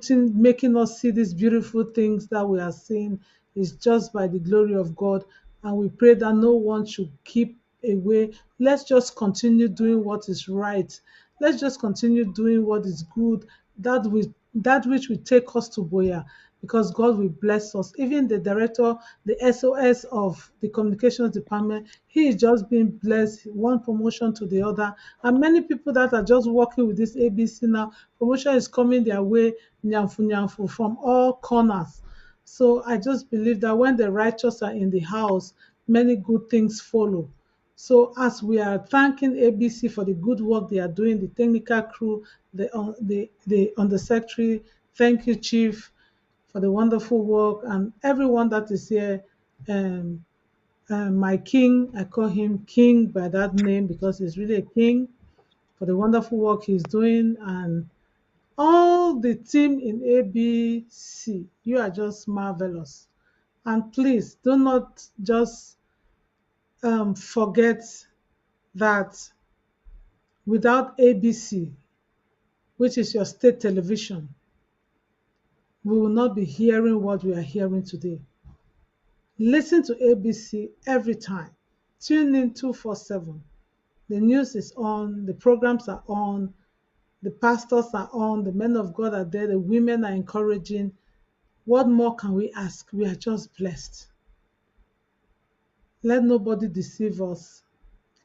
making us see these beautiful things that we are seeing is just by the glory of God. And we pray that no one should keep away. Let's just continue doing what is right. Let's just continue doing what is good, that which will take us to Boya, because God will bless us. Even the director, the SOS of the communications department, he is just being blessed, one promotion to the other. And many people that are just working with this ABC now, promotion is coming their way, nyamfu nyamfu, from all corners. So I just believe that when the righteous are in the house, many good things follow. So as we are thanking ABC for the good work they are doing, the technical crew, the undersecretary, thank you, Chief, for the wonderful work, and everyone that is here. Um, my king, I call him King by that name because he's really a king, for the wonderful work he's doing, and all the team in ABC. You are just marvelous. And please do not just forget that without ABC, which is your state television, we will not be hearing what we are hearing today. Listen to ABC every time. Tune in 247. The news is on, the programs are on, the pastors are on, the men of God are there, the women are encouraging. What more can we ask? We are just blessed. Let nobody deceive us,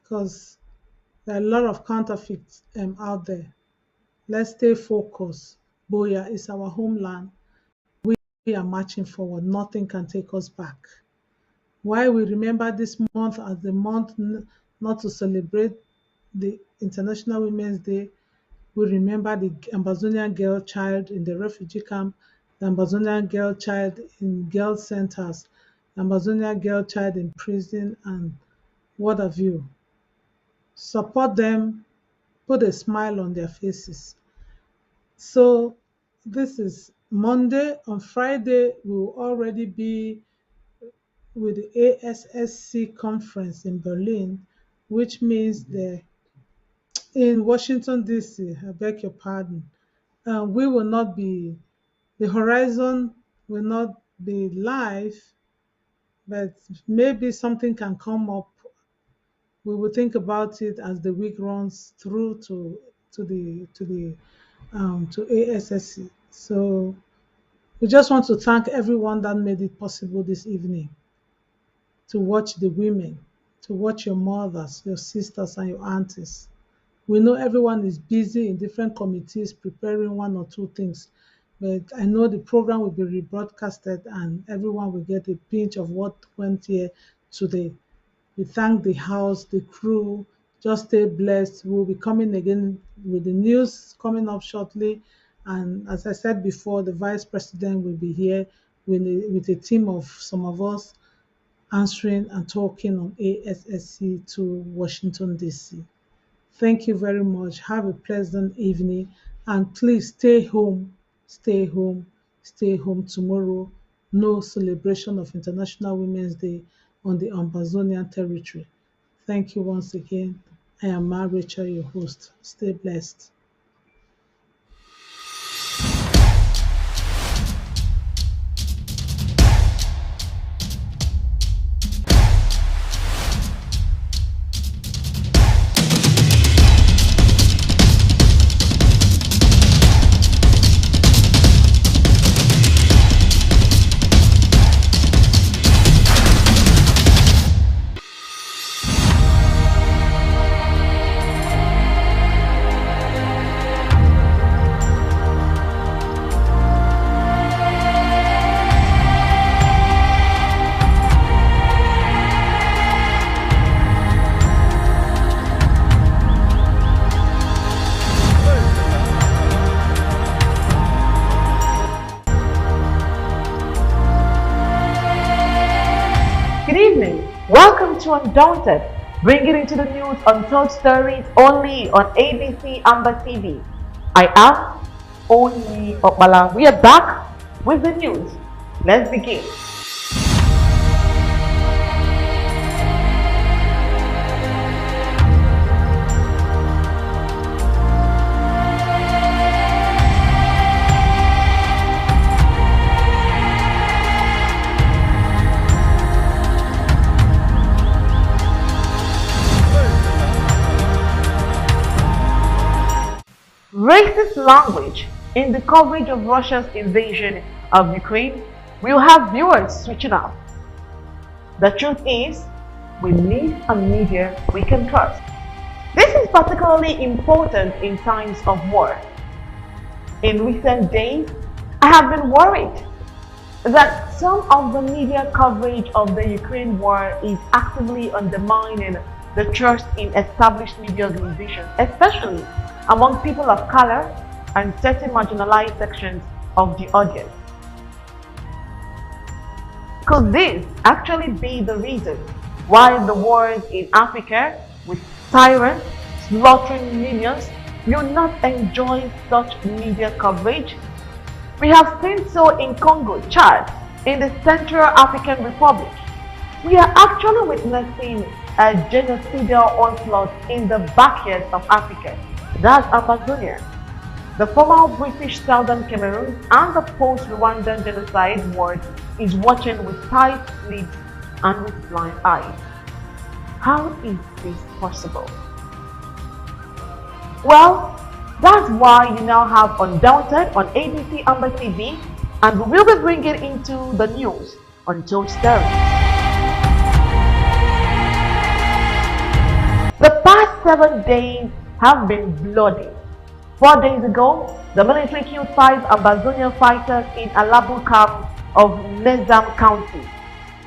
because there are a lot of counterfeits out there. Let's stay focused. Boya is our homeland. We are marching forward. Nothing can take us back. Why we remember this month as the month not to celebrate the International Women's Day, we remember the Ambazonian girl child in the refugee camp, the Ambazonian girl child in girl centers, the Ambazonian girl child in prison, and what have you. Support them, put a smile on their faces. So this is Monday. On Friday, we will already be with the ASSC conference in Berlin, which means in Washington, D.C., I beg your pardon, we will not be, the horizon will not be live, but maybe something can come up. We will think about it as the week runs through to ASSC. So we just want to thank everyone that made it possible this evening to watch the women, to watch your mothers, your sisters, and your aunties. We know everyone is busy in different committees preparing one or two things, but I know the program will be rebroadcasted and everyone will get a pinch of what went here today. We thank the house, the crew. Just stay blessed. We'll be coming again with the news coming up shortly. And as I said before, the vice president will be here with a team of some of us answering and talking on ASSC to Washington, D.C. Thank you very much. Have a pleasant evening. And please stay home, stay home, stay home tomorrow. No celebration of International Women's Day on the Ambazonian territory. Thank you once again. I am Ma Rachel, your host. Stay blessed. to Undaunted, bringing into the news untold stories only on ABC Amber TV. I am Oni Okbala. We are back with the news. Let's begin. Racist language in the coverage of Russia's invasion of Ukraine will have viewers switching off. The truth is, we need a media we can trust. This is particularly important in times of war. In recent days, I have been worried that some of the media coverage of the Ukraine war is actively undermining the trust in established media organizations, especially among people of color and certain marginalized sections of the audience. Could this actually be the reason why the wars in Africa, with tyrants slaughtering millions, will not enjoy such media coverage? We have seen so in Congo, Chad, in the Central African Republic. We are actually witnessing a genocidal onslaught in the backyard of Africa. That's Ambazonian. The former British Southern Cameroon and the post-Rwandan genocide world is watching with tight-lipped and with blind eyes. How is this possible? Well, that's why you now have Undaunted on ABC Amber TV, and we will be bringing into the news Untold Stories. The past 7 days have been bloody. 4 days ago, the military killed 5 Ambazonian fighters in Alabu camp of Nizam County.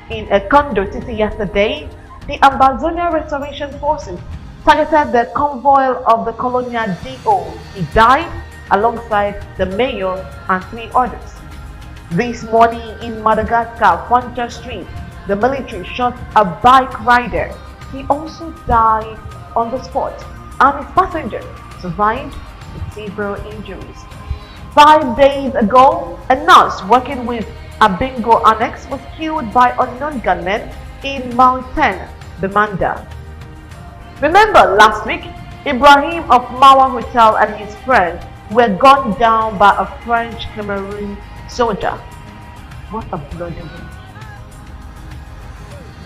In a Kondo city yesterday, the Ambazonian Restoration Forces targeted the convoy of the colonial DO. He died alongside the mayor and 3 others. This morning in Madagascar, Foncha Street, the military shot a bike rider. He also died on the spot, and his passenger survived with several injuries. 5 days ago, a nurse working with a bingo annex was killed by unknown gunmen in Mountain, Bamanda. Remember last week, Ibrahim of Mawa Hotel and his friend were gunned down by a French Cameroon soldier. What a bloody one.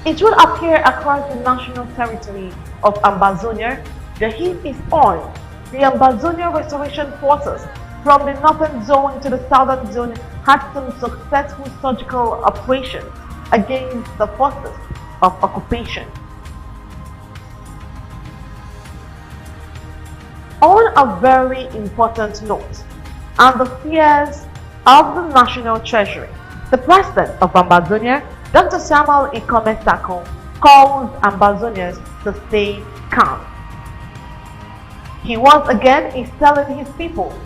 It will appear across the national territory of Ambazonia. The heat is on. The Ambazonian Restoration Forces from the northern zone to the southern zone had some successful surgical operations against the forces of occupation. On a very important note, and the fears of the National Treasury, the president of Ambazonia, Dr. Samuel Ikome Sako, calls Ambazonians to stay calm. He once again is telling his people,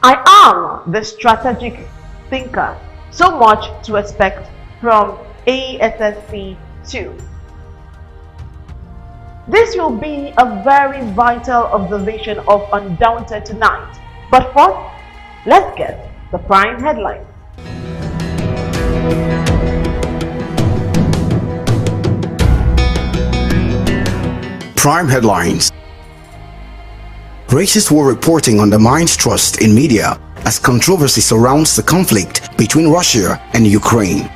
I am the strategic thinker, so much to expect from ASSC 2. This will be a very vital observation of Undaunted tonight. But first, let's get the prime headlines. Prime headlines. Racist war reporting undermines trust in media as controversy surrounds the conflict between Russia and Ukraine.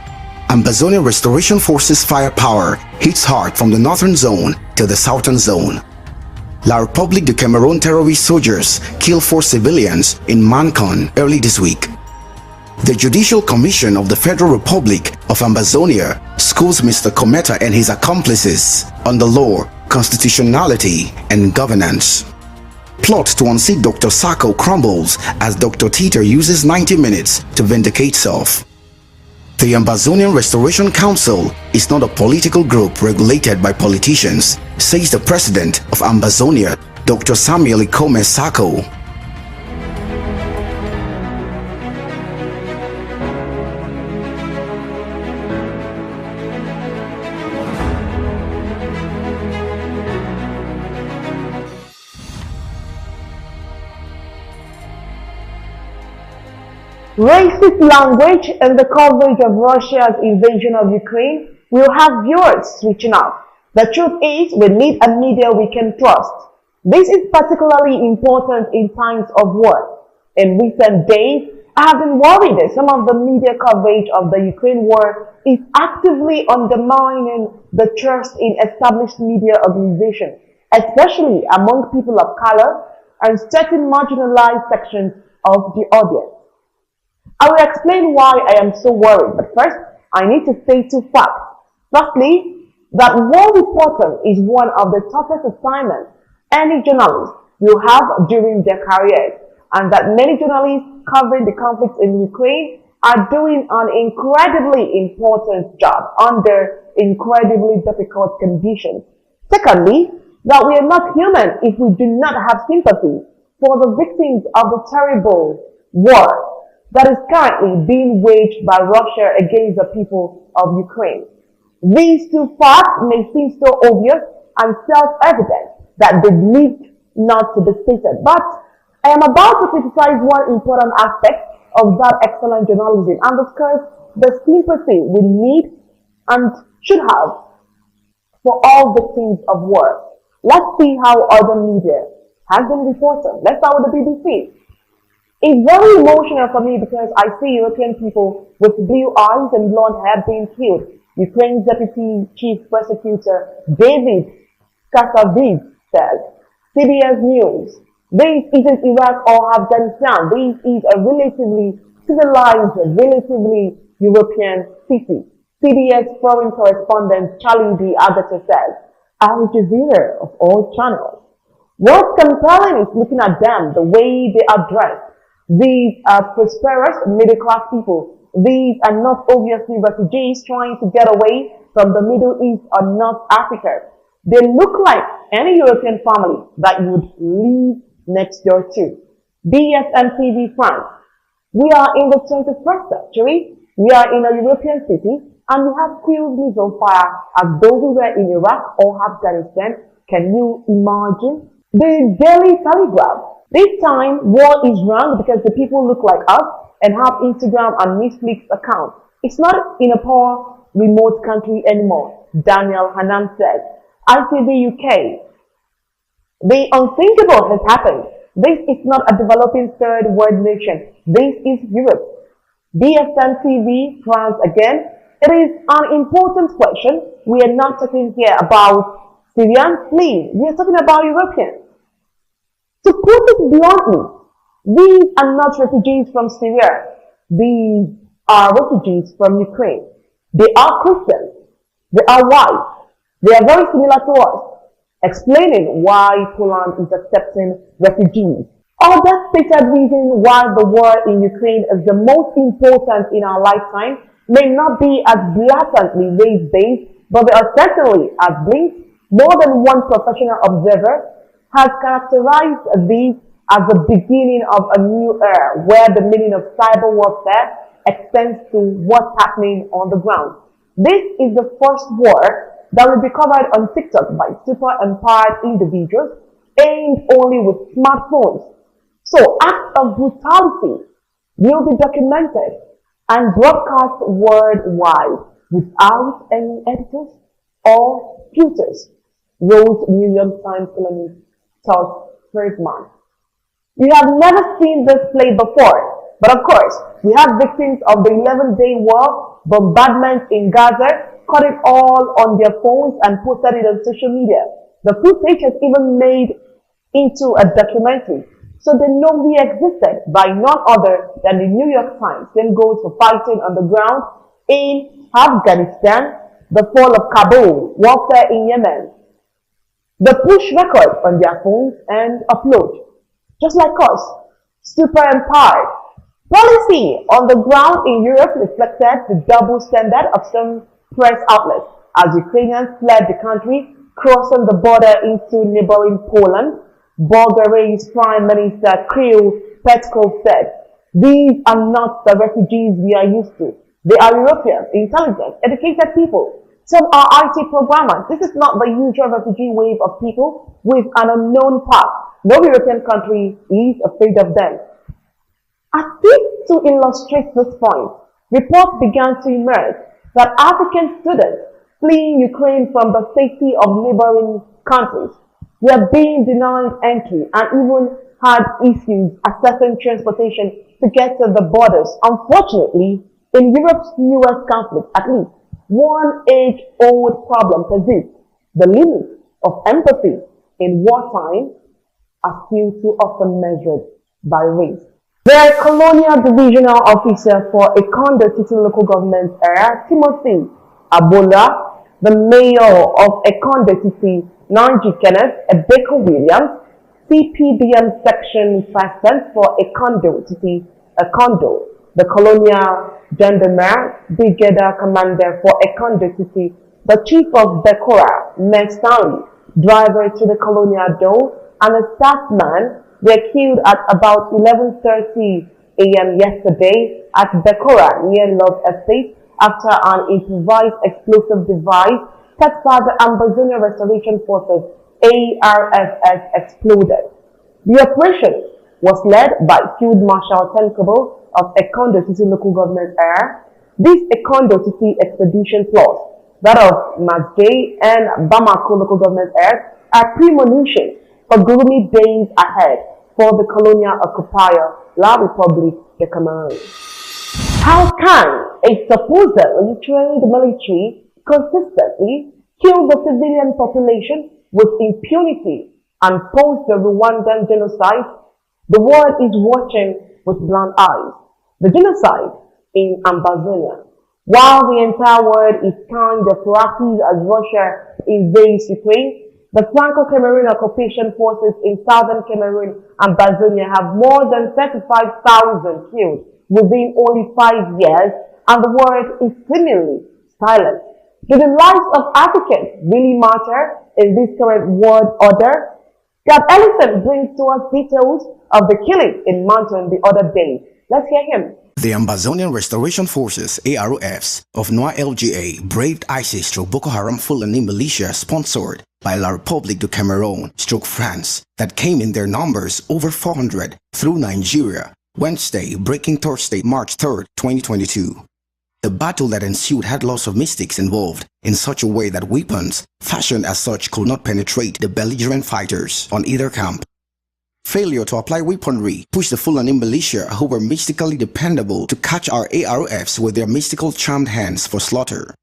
Ambazonian Restoration Forces firepower hits hard from the northern zone to the southern zone. La République du Cameroon terrorist soldiers kill 4 civilians in Mancon early this week. The Judicial Commission of the Federal Republic of Ambazonia schools Mr. Kometa and his accomplices on the law, constitutionality, and governance. Plot to unseat Dr. Sako crumbles as Dr. Teeter uses 90 minutes to vindicate self. The Ambazonian Restoration Council is not a political group regulated by politicians, says the president of Ambazonia, Dr. Samuel Ikome Sako. Racist language and the coverage of Russia's invasion of Ukraine will have viewers switching off. The truth is, we need a media we can trust. This is particularly important in times of war. In recent days, I have been worried that some of the media coverage of the Ukraine war is actively undermining the trust in established media organizations, especially among people of color and certain marginalized sections of the audience. I will explain why I am so worried, but first, I need to state two facts. Firstly, that war reporting is one of the toughest assignments any journalist will have during their careers, and that many journalists covering the conflict in Ukraine are doing an incredibly important job under incredibly difficult conditions. Secondly, that we are not human if we do not have sympathy for the victims of the terrible war that is currently being waged by Russia against the people of Ukraine. These two facts may seem so obvious and self-evident that they need not to be stated, but I am about to criticize one important aspect of that excellent journalism and discuss the sympathy we need and should have for all victims of war. Let's see how other media has been reporting. Let's start with the BBC. It's very emotional for me because I see European people with blue eyes and blonde hair being killed. Ukraine's Deputy Chief Prosecutor David Kasaviv says, CBS News, this isn't Iraq or Afghanistan. This is a relatively civilized, relatively European city. CBS foreign correspondent Charlie D. Agater says, Al Jazeera of all channels. What's compelling is looking at them, the way they are dressed. These are prosperous middle-class people. These are not obviously refugees trying to get away from the Middle East or North Africa. They look like any European family that you would live next door to. BSM TV France. We are in the 21st century. We are in a European city and we have crews missile fire as though we were in Iraq or Afghanistan. Can you imagine? The Daily Telegraph. This time, war is wrong because the people look like us and have Instagram and Netflix accounts. It's not in a poor, remote country anymore, Daniel Hanan said. ITV UK. The unthinkable has happened. This is not a developing third world nation. This is Europe. BSM TV, France again. It is an important question. We are not talking here about Syrians fleeing. We are talking about Europeans. To put it bluntly, these are not refugees from Syria. These are refugees from Ukraine. They are Christians. They are white. They are very similar to us, explaining why Poland is accepting refugees. Other stated reason why the war in Ukraine is the most important in our lifetime may not be as blatantly race-based, but they are certainly as linked. More than one professional observer has characterized this as the beginning of a new era where the meaning of cyber warfare extends to what's happening on the ground. This is the first war that will be covered on TikTok by super empowered individuals aimed only with smartphones. So acts of brutality will be documented and broadcast worldwide without any editors or filters, wrote New York Times columnist Todd Friedman. We have never seen this play before, but of course, we have victims of the 11-day war, bombardment in Gaza, caught it all on their phones and posted it on social media. The footage is even made into a documentary, so they know we existed by none other than the New York Times. Same goes for fighting on the ground in Afghanistan, the fall of Kabul, warfare in Yemen. They push records on their phones and upload. Just like us, super empowered. Policy on the ground in Europe reflected the double standard of some press outlets as Ukrainians fled the country, crossing the border into neighboring Poland. Bulgaria's Prime Minister Kirill Petkov said, "These are not the refugees we are used to. They are Europeans, intelligent, educated people. Some are IT programmers. This is not the usual refugee wave of people with an unknown past. No European country is afraid of them." As if To illustrate this point, reports began to emerge that African students fleeing Ukraine from the safety of neighboring countries were being denied entry and even had issues accessing transportation to get to the borders. Unfortunately, in Europe's newest conflict, at least one age-old problem persists: the limits of empathy in wartime are still too often measured by race. The colonial divisional officer for Ekondo City local government area, Timothy Abola, the mayor of Ekondo City, Nanji Kenneth Ebeko Williams, CPDM section president for Ekondo City, Ekondo, the colonial gendarmerie brigadier commander for Ekondo City, the chief of Bekora, Meg Stanley, driver to the colonial door, and a staffman were killed at about 11:30 a.m. yesterday at Bekora near Love Estate after an improvised explosive device set by the Ambazonian Restoration Forces ARFS exploded. The operation was led by Field Marshal Tenkobo of Ekondo City local government area. This Ekondo City expedition plus that of Mazday and Bamako local government areas are premonition for gloomy days ahead for the colonial occupier, La République de Cameroon. How can a supposedly trained military consistently kill the civilian population with impunity and post the Rwandan genocide? The world is watching with blind eyes. The genocide in Ambazonia. While the entire world is kind of proactive as Russia invades Ukraine, the Franco-Cameroon occupation forces in southern Cameroon and Ambazonia have more than 35,000 killed within only 5 years, and the world is seemingly silent. Do the lives of Africans really matter in this current world order? Gab Ellison brings to us details of the killing in Mountain the other day. Let's hear him. The Ambazonian Restoration Forces AROFs of NOA LGA braved ISIS/Boko Haram Fulani militia sponsored by La République du Cameroon/France that came in their numbers over 400 through Nigeria Wednesday, breaking Thursday, March 3rd, 2022. The battle that ensued had lots of mystics involved in such a way that weapons fashioned as such could not penetrate the belligerent fighters on either camp. Failure to apply weaponry pushed the Fulani militia, who were mystically dependable, to catch our AROFs with their mystical charmed hands for slaughter.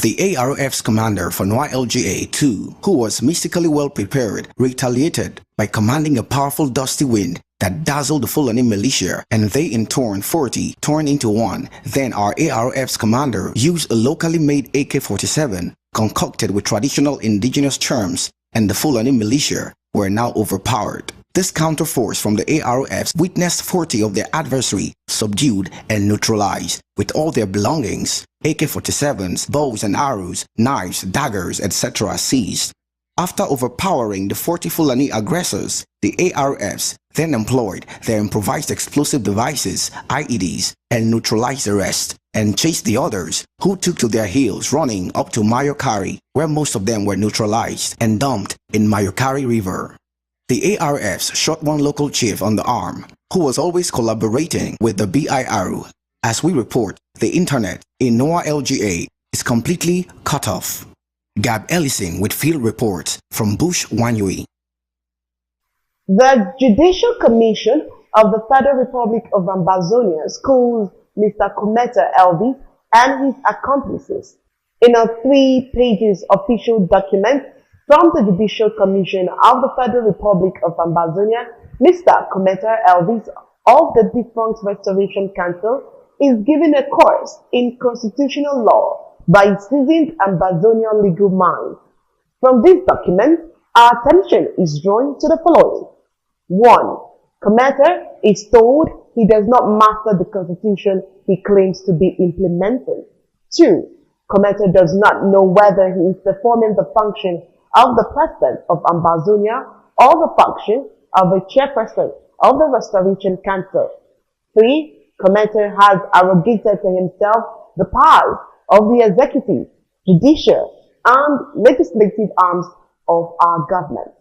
The AROF's commander for NOA LGA 2, who was mystically well prepared, retaliated by commanding a powerful dusty wind that dazzled the Fulani militia, and they in turn 40 turned into one. Then our AROF's commander used a locally made AK-47 concocted with traditional indigenous charms, and the Fulani militia were now overpowered. This counterforce from the AROFs witnessed 40 of their adversary subdued and neutralized, with all their belongings, AK-47s, bows and arrows, knives, daggers, etc. seized. After overpowering the 40 Fulani aggressors, the ARFs then employed their improvised explosive devices, IEDs, and neutralized the rest, and chased the others, who took to their heels running up to Mayokari, where most of them were neutralized and dumped in Mayokari River. The ARFs shot one local chief on the arm, who was always collaborating with the BIRU. As we report, the internet in NOA LGA is completely cut off. Gab Ellison with field reports from Bush Wanyui. The Judicial Commission of the Federal Republic of Ambazonia schools Mr. Kumeta Elvis and his accomplices. In a 3 pages official document from the Judicial Commission of the Federal Republic of Ambazonia, Mr. Kumeta Elvis of the defunct Restoration Council is given a course in constitutional law by seasoned Ambazonian legal minds. From this document, our attention is drawn to the following. 1. Kumeta is told he does not master the constitution he claims to be implementing. 2. Kumeta does not know whether he is performing the function of the President of Ambazonia or the function of a chairperson of the Restoration Council. 3. Kumeta has arrogated to himself the powers of the executive, judicial, and legislative arms of our government.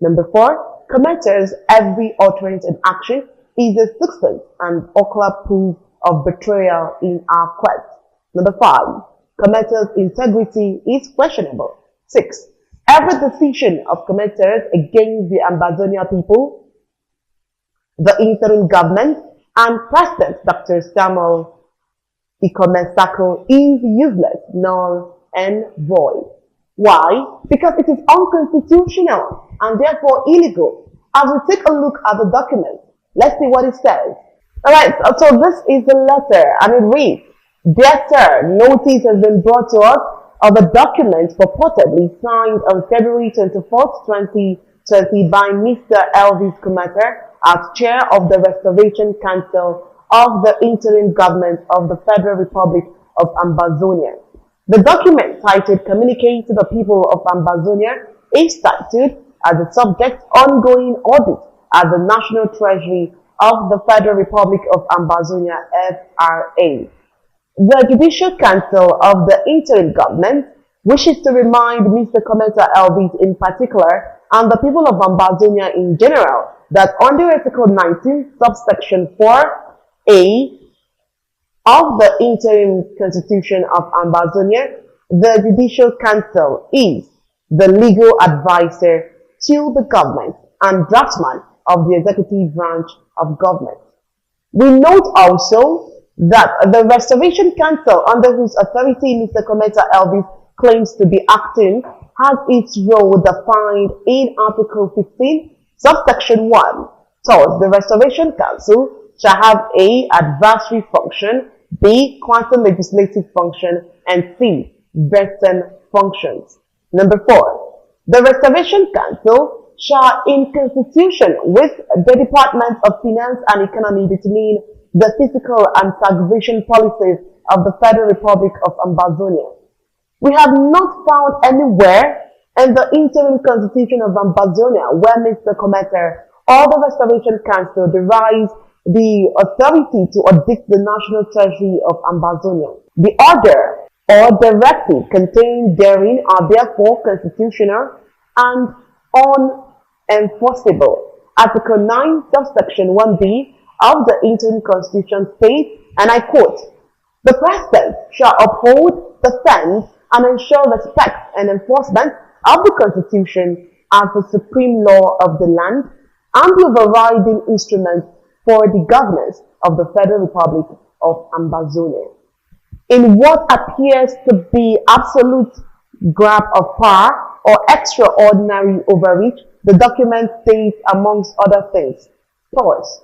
Number 4. Kumeta's every utterance and action is a success and ocular proof of betrayal in our quest. Number 5. Commenters' integrity is questionable. 6. Every decision of commenters against the Ambazonian people, the interim government, and President Dr. Samuel Ikomesako is useless, null, and void. Why? Because it is unconstitutional and therefore illegal. As we take a look at the document, let's see what it says. Alright, so this is the letter and it reads, "Dear Sir, notice has been brought to us of a document purportedly signed on February 24th, 2020 by Mr. Elvis Kumater as chair of the Restoration Council of the Interim Government of the Federal Republic of Ambazonia. The document titled Communique to the People of Ambazonia is titled as the subject ongoing audit at the National Treasury of the Federal Republic of Ambazonia FRA. The Judicial Council of the Interim Government wishes to remind Mr. Commenter Elvis in particular and the people of Ambazonia in general that under Article 19, subsection 4A of the Interim Constitution of Ambazonia, the Judicial Council is the legal advisor to the government and draftsman of the executive branch of government. We note also that the Restoration Council, under whose authority Mr. Commenter Elvis claims to be acting, has its role defined in Article 15, subsection 1. Thus, the Restoration Council shall have A. Advisory function, B. quasi-legislative function, and C. vetting functions. Number 4. The Restoration Council shall, in constitution with the Department of Finance and Economy, determine the fiscal and taxation policies of the Federal Republic of Ambazonia. We have not found anywhere in the interim constitution of Ambazonia where Mr. Commenter or the Restoration Council derives the authority to audit the National Treasury of Ambazonia. The order or directive contained therein are therefore constitutional and unenforceable. Article 9, subsection 1b of the interim constitution states, and I quote, "The President shall uphold, defend, and ensure respect and enforcement of the Constitution as the supreme law of the land and the overriding instrument for the governance of the Federal Republic of Ambazonia." In what appears to be absolute grab of power or extraordinary overreach, the document states, amongst other things, first,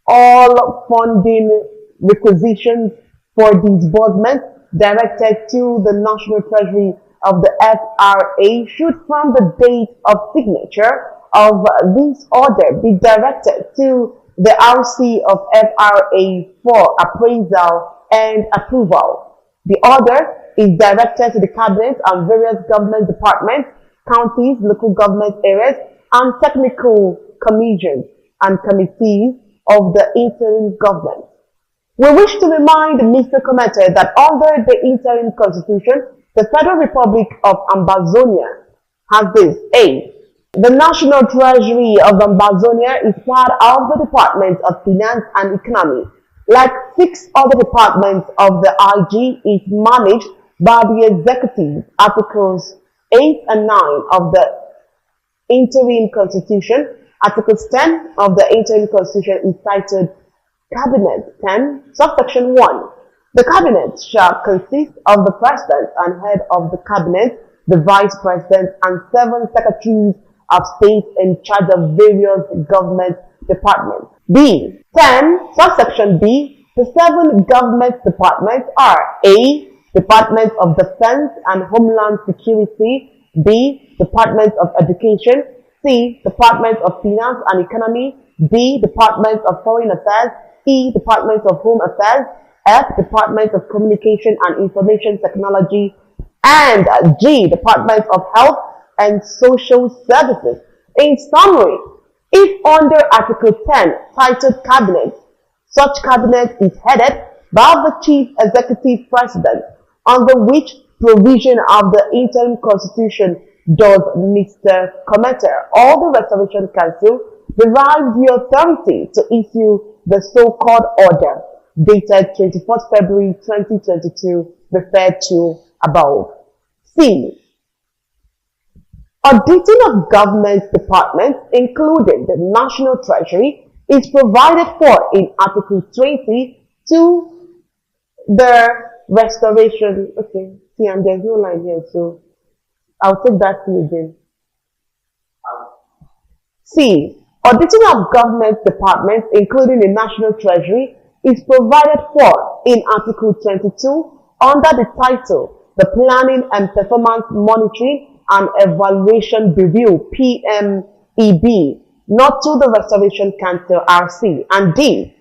all funding requisitions for disbursement directed to the National Treasury of the FRA should from the date of signature of this order be directed to the RC of FRA for appraisal and approval. The order is directed to the Cabinet and various government departments, counties, local government areas, and technical commissions and committees of the interim government. We wish to remind Mr. Commenter that under the interim constitution, the Federal Republic of Ambazonia has this: A. The National Treasury of Ambazonia is part of the Department of Finance and Economy. Like 6 other departments of the IG, is managed by the executive. Articles 8 and 9 of the interim constitution. Articles 10 of the interim constitution is titled Cabinet. 10, subsection 1. The Cabinet shall consist of the President and head of the Cabinet, the Vice President, and 7 secretaries of state in charge of various government departments. B. 10, subsection B. The 7 government departments are A. Department of Defense and Homeland Security, B. Department of Education, C. Department of Finance and Economy, D. Department of Foreign Affairs, E. Department of Home Affairs, F. Department of Communication and Information Technology, and G. Department of Health and Social Services. In summary, if under Article 10 titled Cabinet, such cabinet is headed by the Chief Executive President, under which provision of the interim constitution does Mr. Commenter or the Restoration Council derived the authority to issue the so-called order dated 24th February 2022 referred to above. C. Auditing of government departments, including the National Treasury, is provided for in Article 20 to the restoration. Okay, see, and there's no line here, so I'll take that to again. C. Auditing of government departments, including the National Treasury, is provided for in Article 22 under the title the Planning and Performance Monitoring and Evaluation Review PMEB, not to the Restoration Council RC. And D.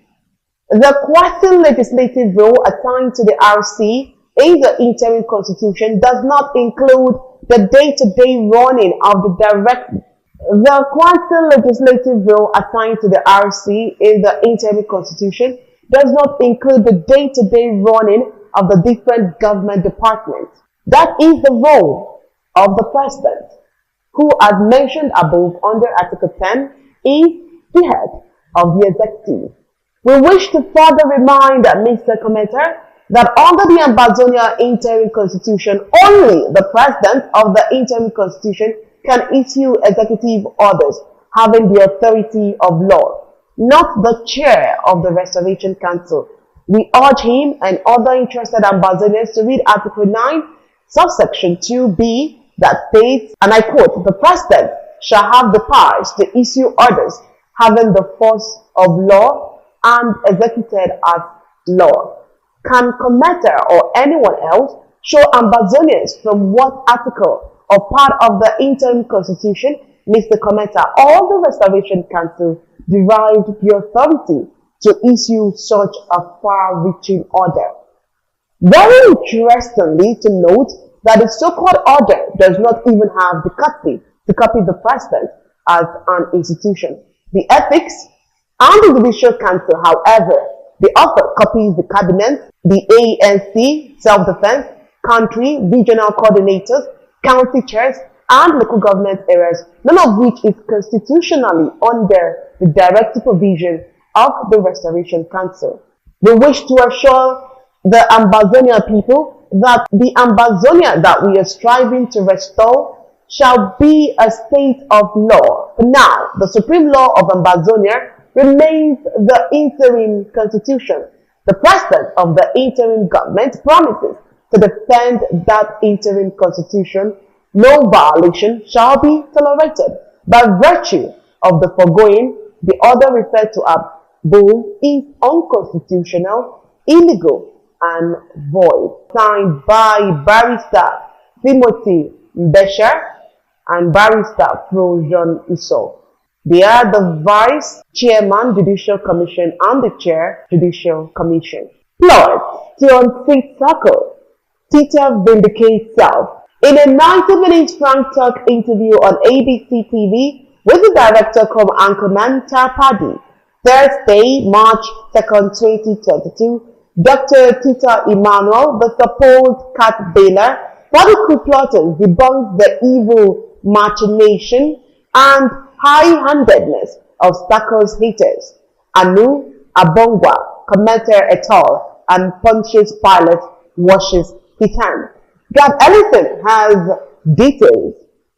The quasi-legislative role assigned to the RC in the interim constitution does not include the day-to-day running of the quasi-legislative role assigned to the RC in the interim constitution does not include the day-to-day running of the different government departments. That is the role of the President, who, as mentioned above under Article 10, is the head of the executive. We wish to further remind Mr. Commander that under the Ambazonian Interim Constitution, only the President of the Interim Constitution can issue executive orders having the authority of law, not the chair of the Restoration Council. We urge him and other interested Ambazonians to read Article 9, subsection 2b, that states, and I quote, "The President shall have the powers to issue orders having the force of law and executed as law." Can Commander or anyone else show Ambazonians from what article or part of the interim constitution Mr. Commander or the Restoration Council derived the authority to issue such a far-reaching order? Very interestingly to note that the so-called order does not even have the courtesy to copy the President as an institution. The Ethics and the Judicial Council, however, the author copies the Cabinet, the ANC, Self-Defense, Country, Regional Coordinators, County Chairs, and local government areas, none of which is constitutionally under the direct supervision of the Restoration Council. We wish to assure the Ambazonian people that the Ambazonia that we are striving to restore shall be a state of law. For now, the supreme law of Ambazonia remains the interim constitution. The President of the interim government promises to defend that interim constitution. No violation shall be tolerated. By virtue of the foregoing, the order referred to above is unconstitutional, illegal, and void. Signed by Barrister Timothy Mbesha and Barrister Projon Iso. They are the Vice Chairman, Judicial Commission, and the Chair, Judicial Commission. Plot, Tion Fit Circle. Tita vindicates self. In a 90-minute Frank Talk interview on ABC TV with the director cum anchorman Tarpadi, Thursday, March 2nd, 2022, Dr. Tita Emmanuel, the supposed cat bailer for the coup plotters, debunks the evil machination and high-handedness of Stako's haters. Anu Abongwa, commenter et al., and Pontius Pilate washes his hands. Gab Ellison has details.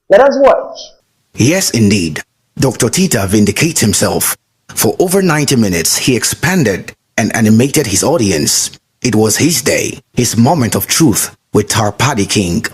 Let us watch. Yes, indeed. Dr. Tita vindicates himself. For over 90 minutes, he expanded and animated his audience. It was his day, his moment of truth with Tarpadi King.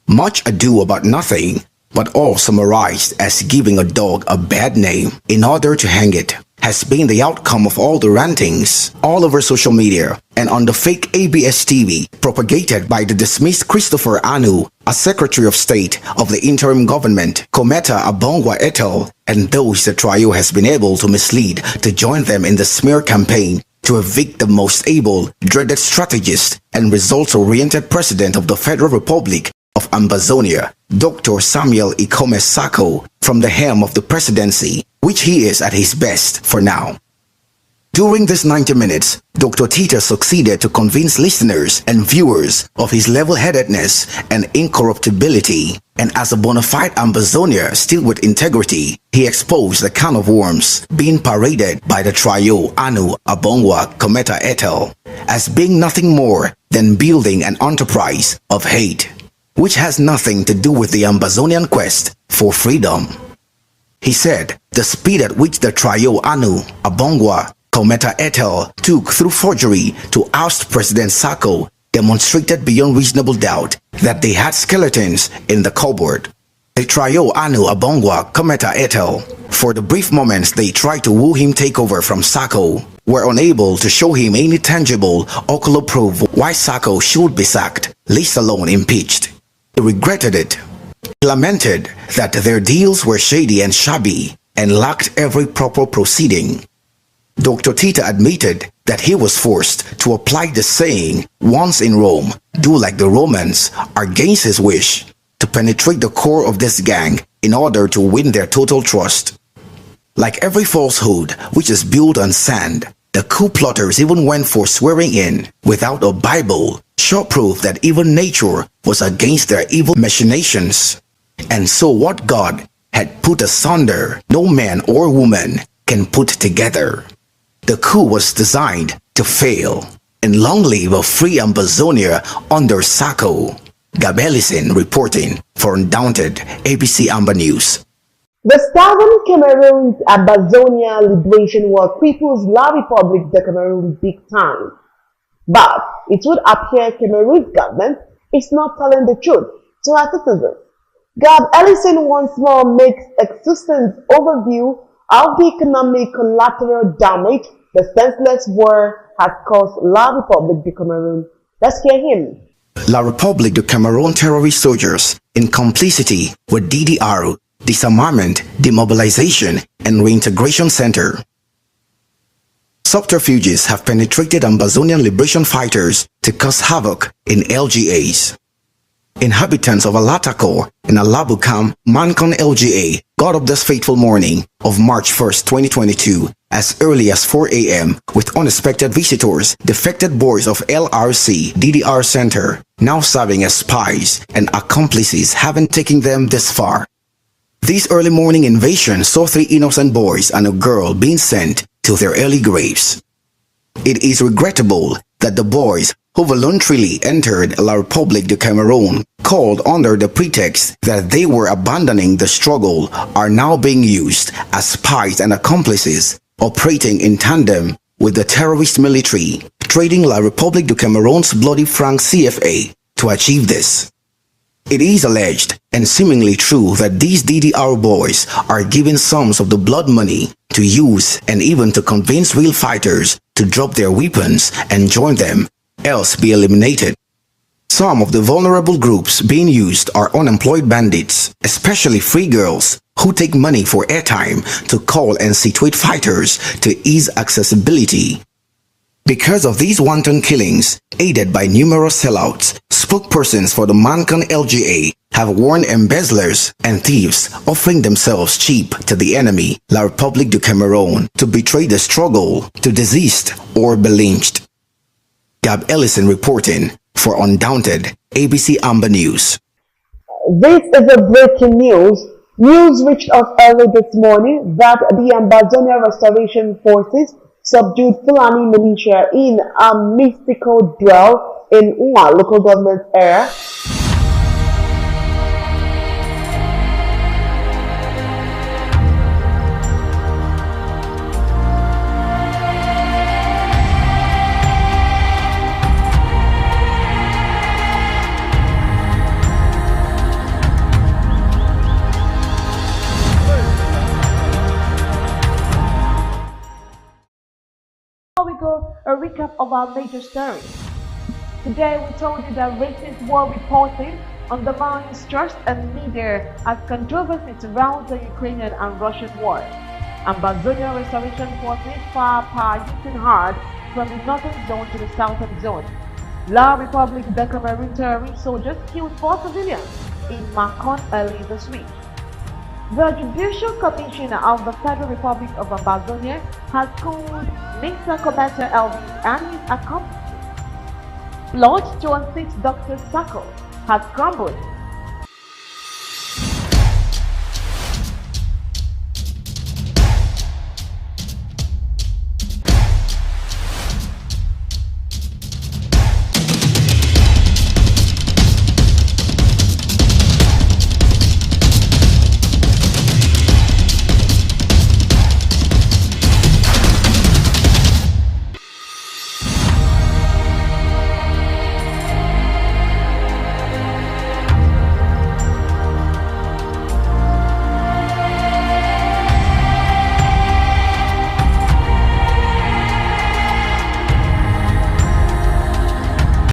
Much ado about nothing, but all summarized as giving a dog a bad name in order to hang it, has been the outcome of all the rantings all over social media and on the fake ABS TV propagated by the dismissed Christopher Anu, a Secretary of State of the interim government, Kometa Abongwa et al., and those the trio has been able to mislead to join them in the smear campaign to evict the most able, dreaded strategist and results-oriented president of the Federal Republic of Ambazonia, Dr. Samuel Ikome Sako, from the helm of the presidency, which he is at his best for now. During this 90 minutes, Dr. Tita succeeded to convince listeners and viewers of his level-headedness and incorruptibility. And as a bona fide Ambazonian still with integrity, he exposed the can of worms being paraded by the trio Anu, Abongwa, Cometa et al. As being nothing more than building an enterprise of hate, which has nothing to do with the Ambazonian quest for freedom. He said the speed at which the trio Anu, Abongwa, Cometa et al. Took through forgery to oust President Sako demonstrated beyond reasonable doubt that they had skeletons in the cupboard. The trio Anu, Abongwa, Cometa et al., for the brief moments they tried to woo him take over from Sako, were unable to show him any tangible ocular proof why Sako should be sacked, least alone impeached. He regretted it. He lamented that their deals were shady and shabby and lacked every proper proceeding. Dr. Tita admitted that he was forced to apply the saying, once in Rome, do like the Romans, against his wish, to penetrate the core of this gang in order to win their total trust. Like every falsehood which is built on sand, the coup plotters even went for swearing in, without a Bible, sure proof that even nature was against their evil machinations. And so what God had put asunder, no man or woman can put together. The coup was designed to fail, and long live a free Ambazonia under Sako. Gabelison reporting for Undaunted ABC Amba News. The Southern Cameroon's Ambazonia Liberation War cripples La Republic de Cameroon big time. But it would appear Cameroon's government is not telling the truth to our citizens. Gab Ellison once more makes a succinct overview of the economic collateral damage the senseless war has caused La Republic de Cameroon. Let's hear him. La Republic de Cameroon terrorist soldiers in complicity with DDR, Disarmament, Demobilization, and Reintegration Center. Subterfuges have penetrated Ambazonian liberation fighters to cause havoc in LGAs. Inhabitants of Alatako and Alabukam, Mancon LGA got up this fateful morning of March 1st, 2022 as early as 4 a.m. with unexpected visitors, defected boys of LRC DDR Center, now serving as spies and accomplices haven't taken them this far. This early morning invasion saw 3 innocent boys and a girl being sent to their early graves. It is regrettable that the boys who voluntarily entered La Republique de Cameroon, called under the pretext that they were abandoning the struggle, are now being used as spies and accomplices operating in tandem with the terrorist military, trading La Republique de Cameroon's bloody franc CFA to achieve this. It is alleged and seemingly true that these DDR boys are given sums of the blood money to use and even to convince real fighters to drop their weapons and join them, else be eliminated. Some of the vulnerable groups being used are unemployed bandits, especially free girls who take money for airtime to call and situate fighters to ease accessibility. Because of these wanton killings, aided by numerous sellouts, spokespersons for the Mancon LGA have warned embezzlers and thieves offering themselves cheap to the enemy, La Republique du Cameroon, to betray the struggle, to desist or be lynched. Gab Ellison reporting for Undaunted ABC Amba News. This is a breaking news. News reached us early this morning that the Ambazonian Restoration Forces subdued Fulani militia in a mystical dwell in Uma local government area. Before we go, a recap of our major stories. Today we told you that racist war reporting undermines trust and media as controversy surrounds the Ukrainian and Russian war. Ambazonian Restoration Forces firepower hitting hard from the northern zone to the southern zone. La Republique de Cameroon terrorist soldiers killed 4 civilians in Macon early this week. The Judicial Commission of the Federal Republic of Ambazonia has cooled Mr. Commander Elvis and his accomplices. Blood to unseat Dr. Sako has crumbled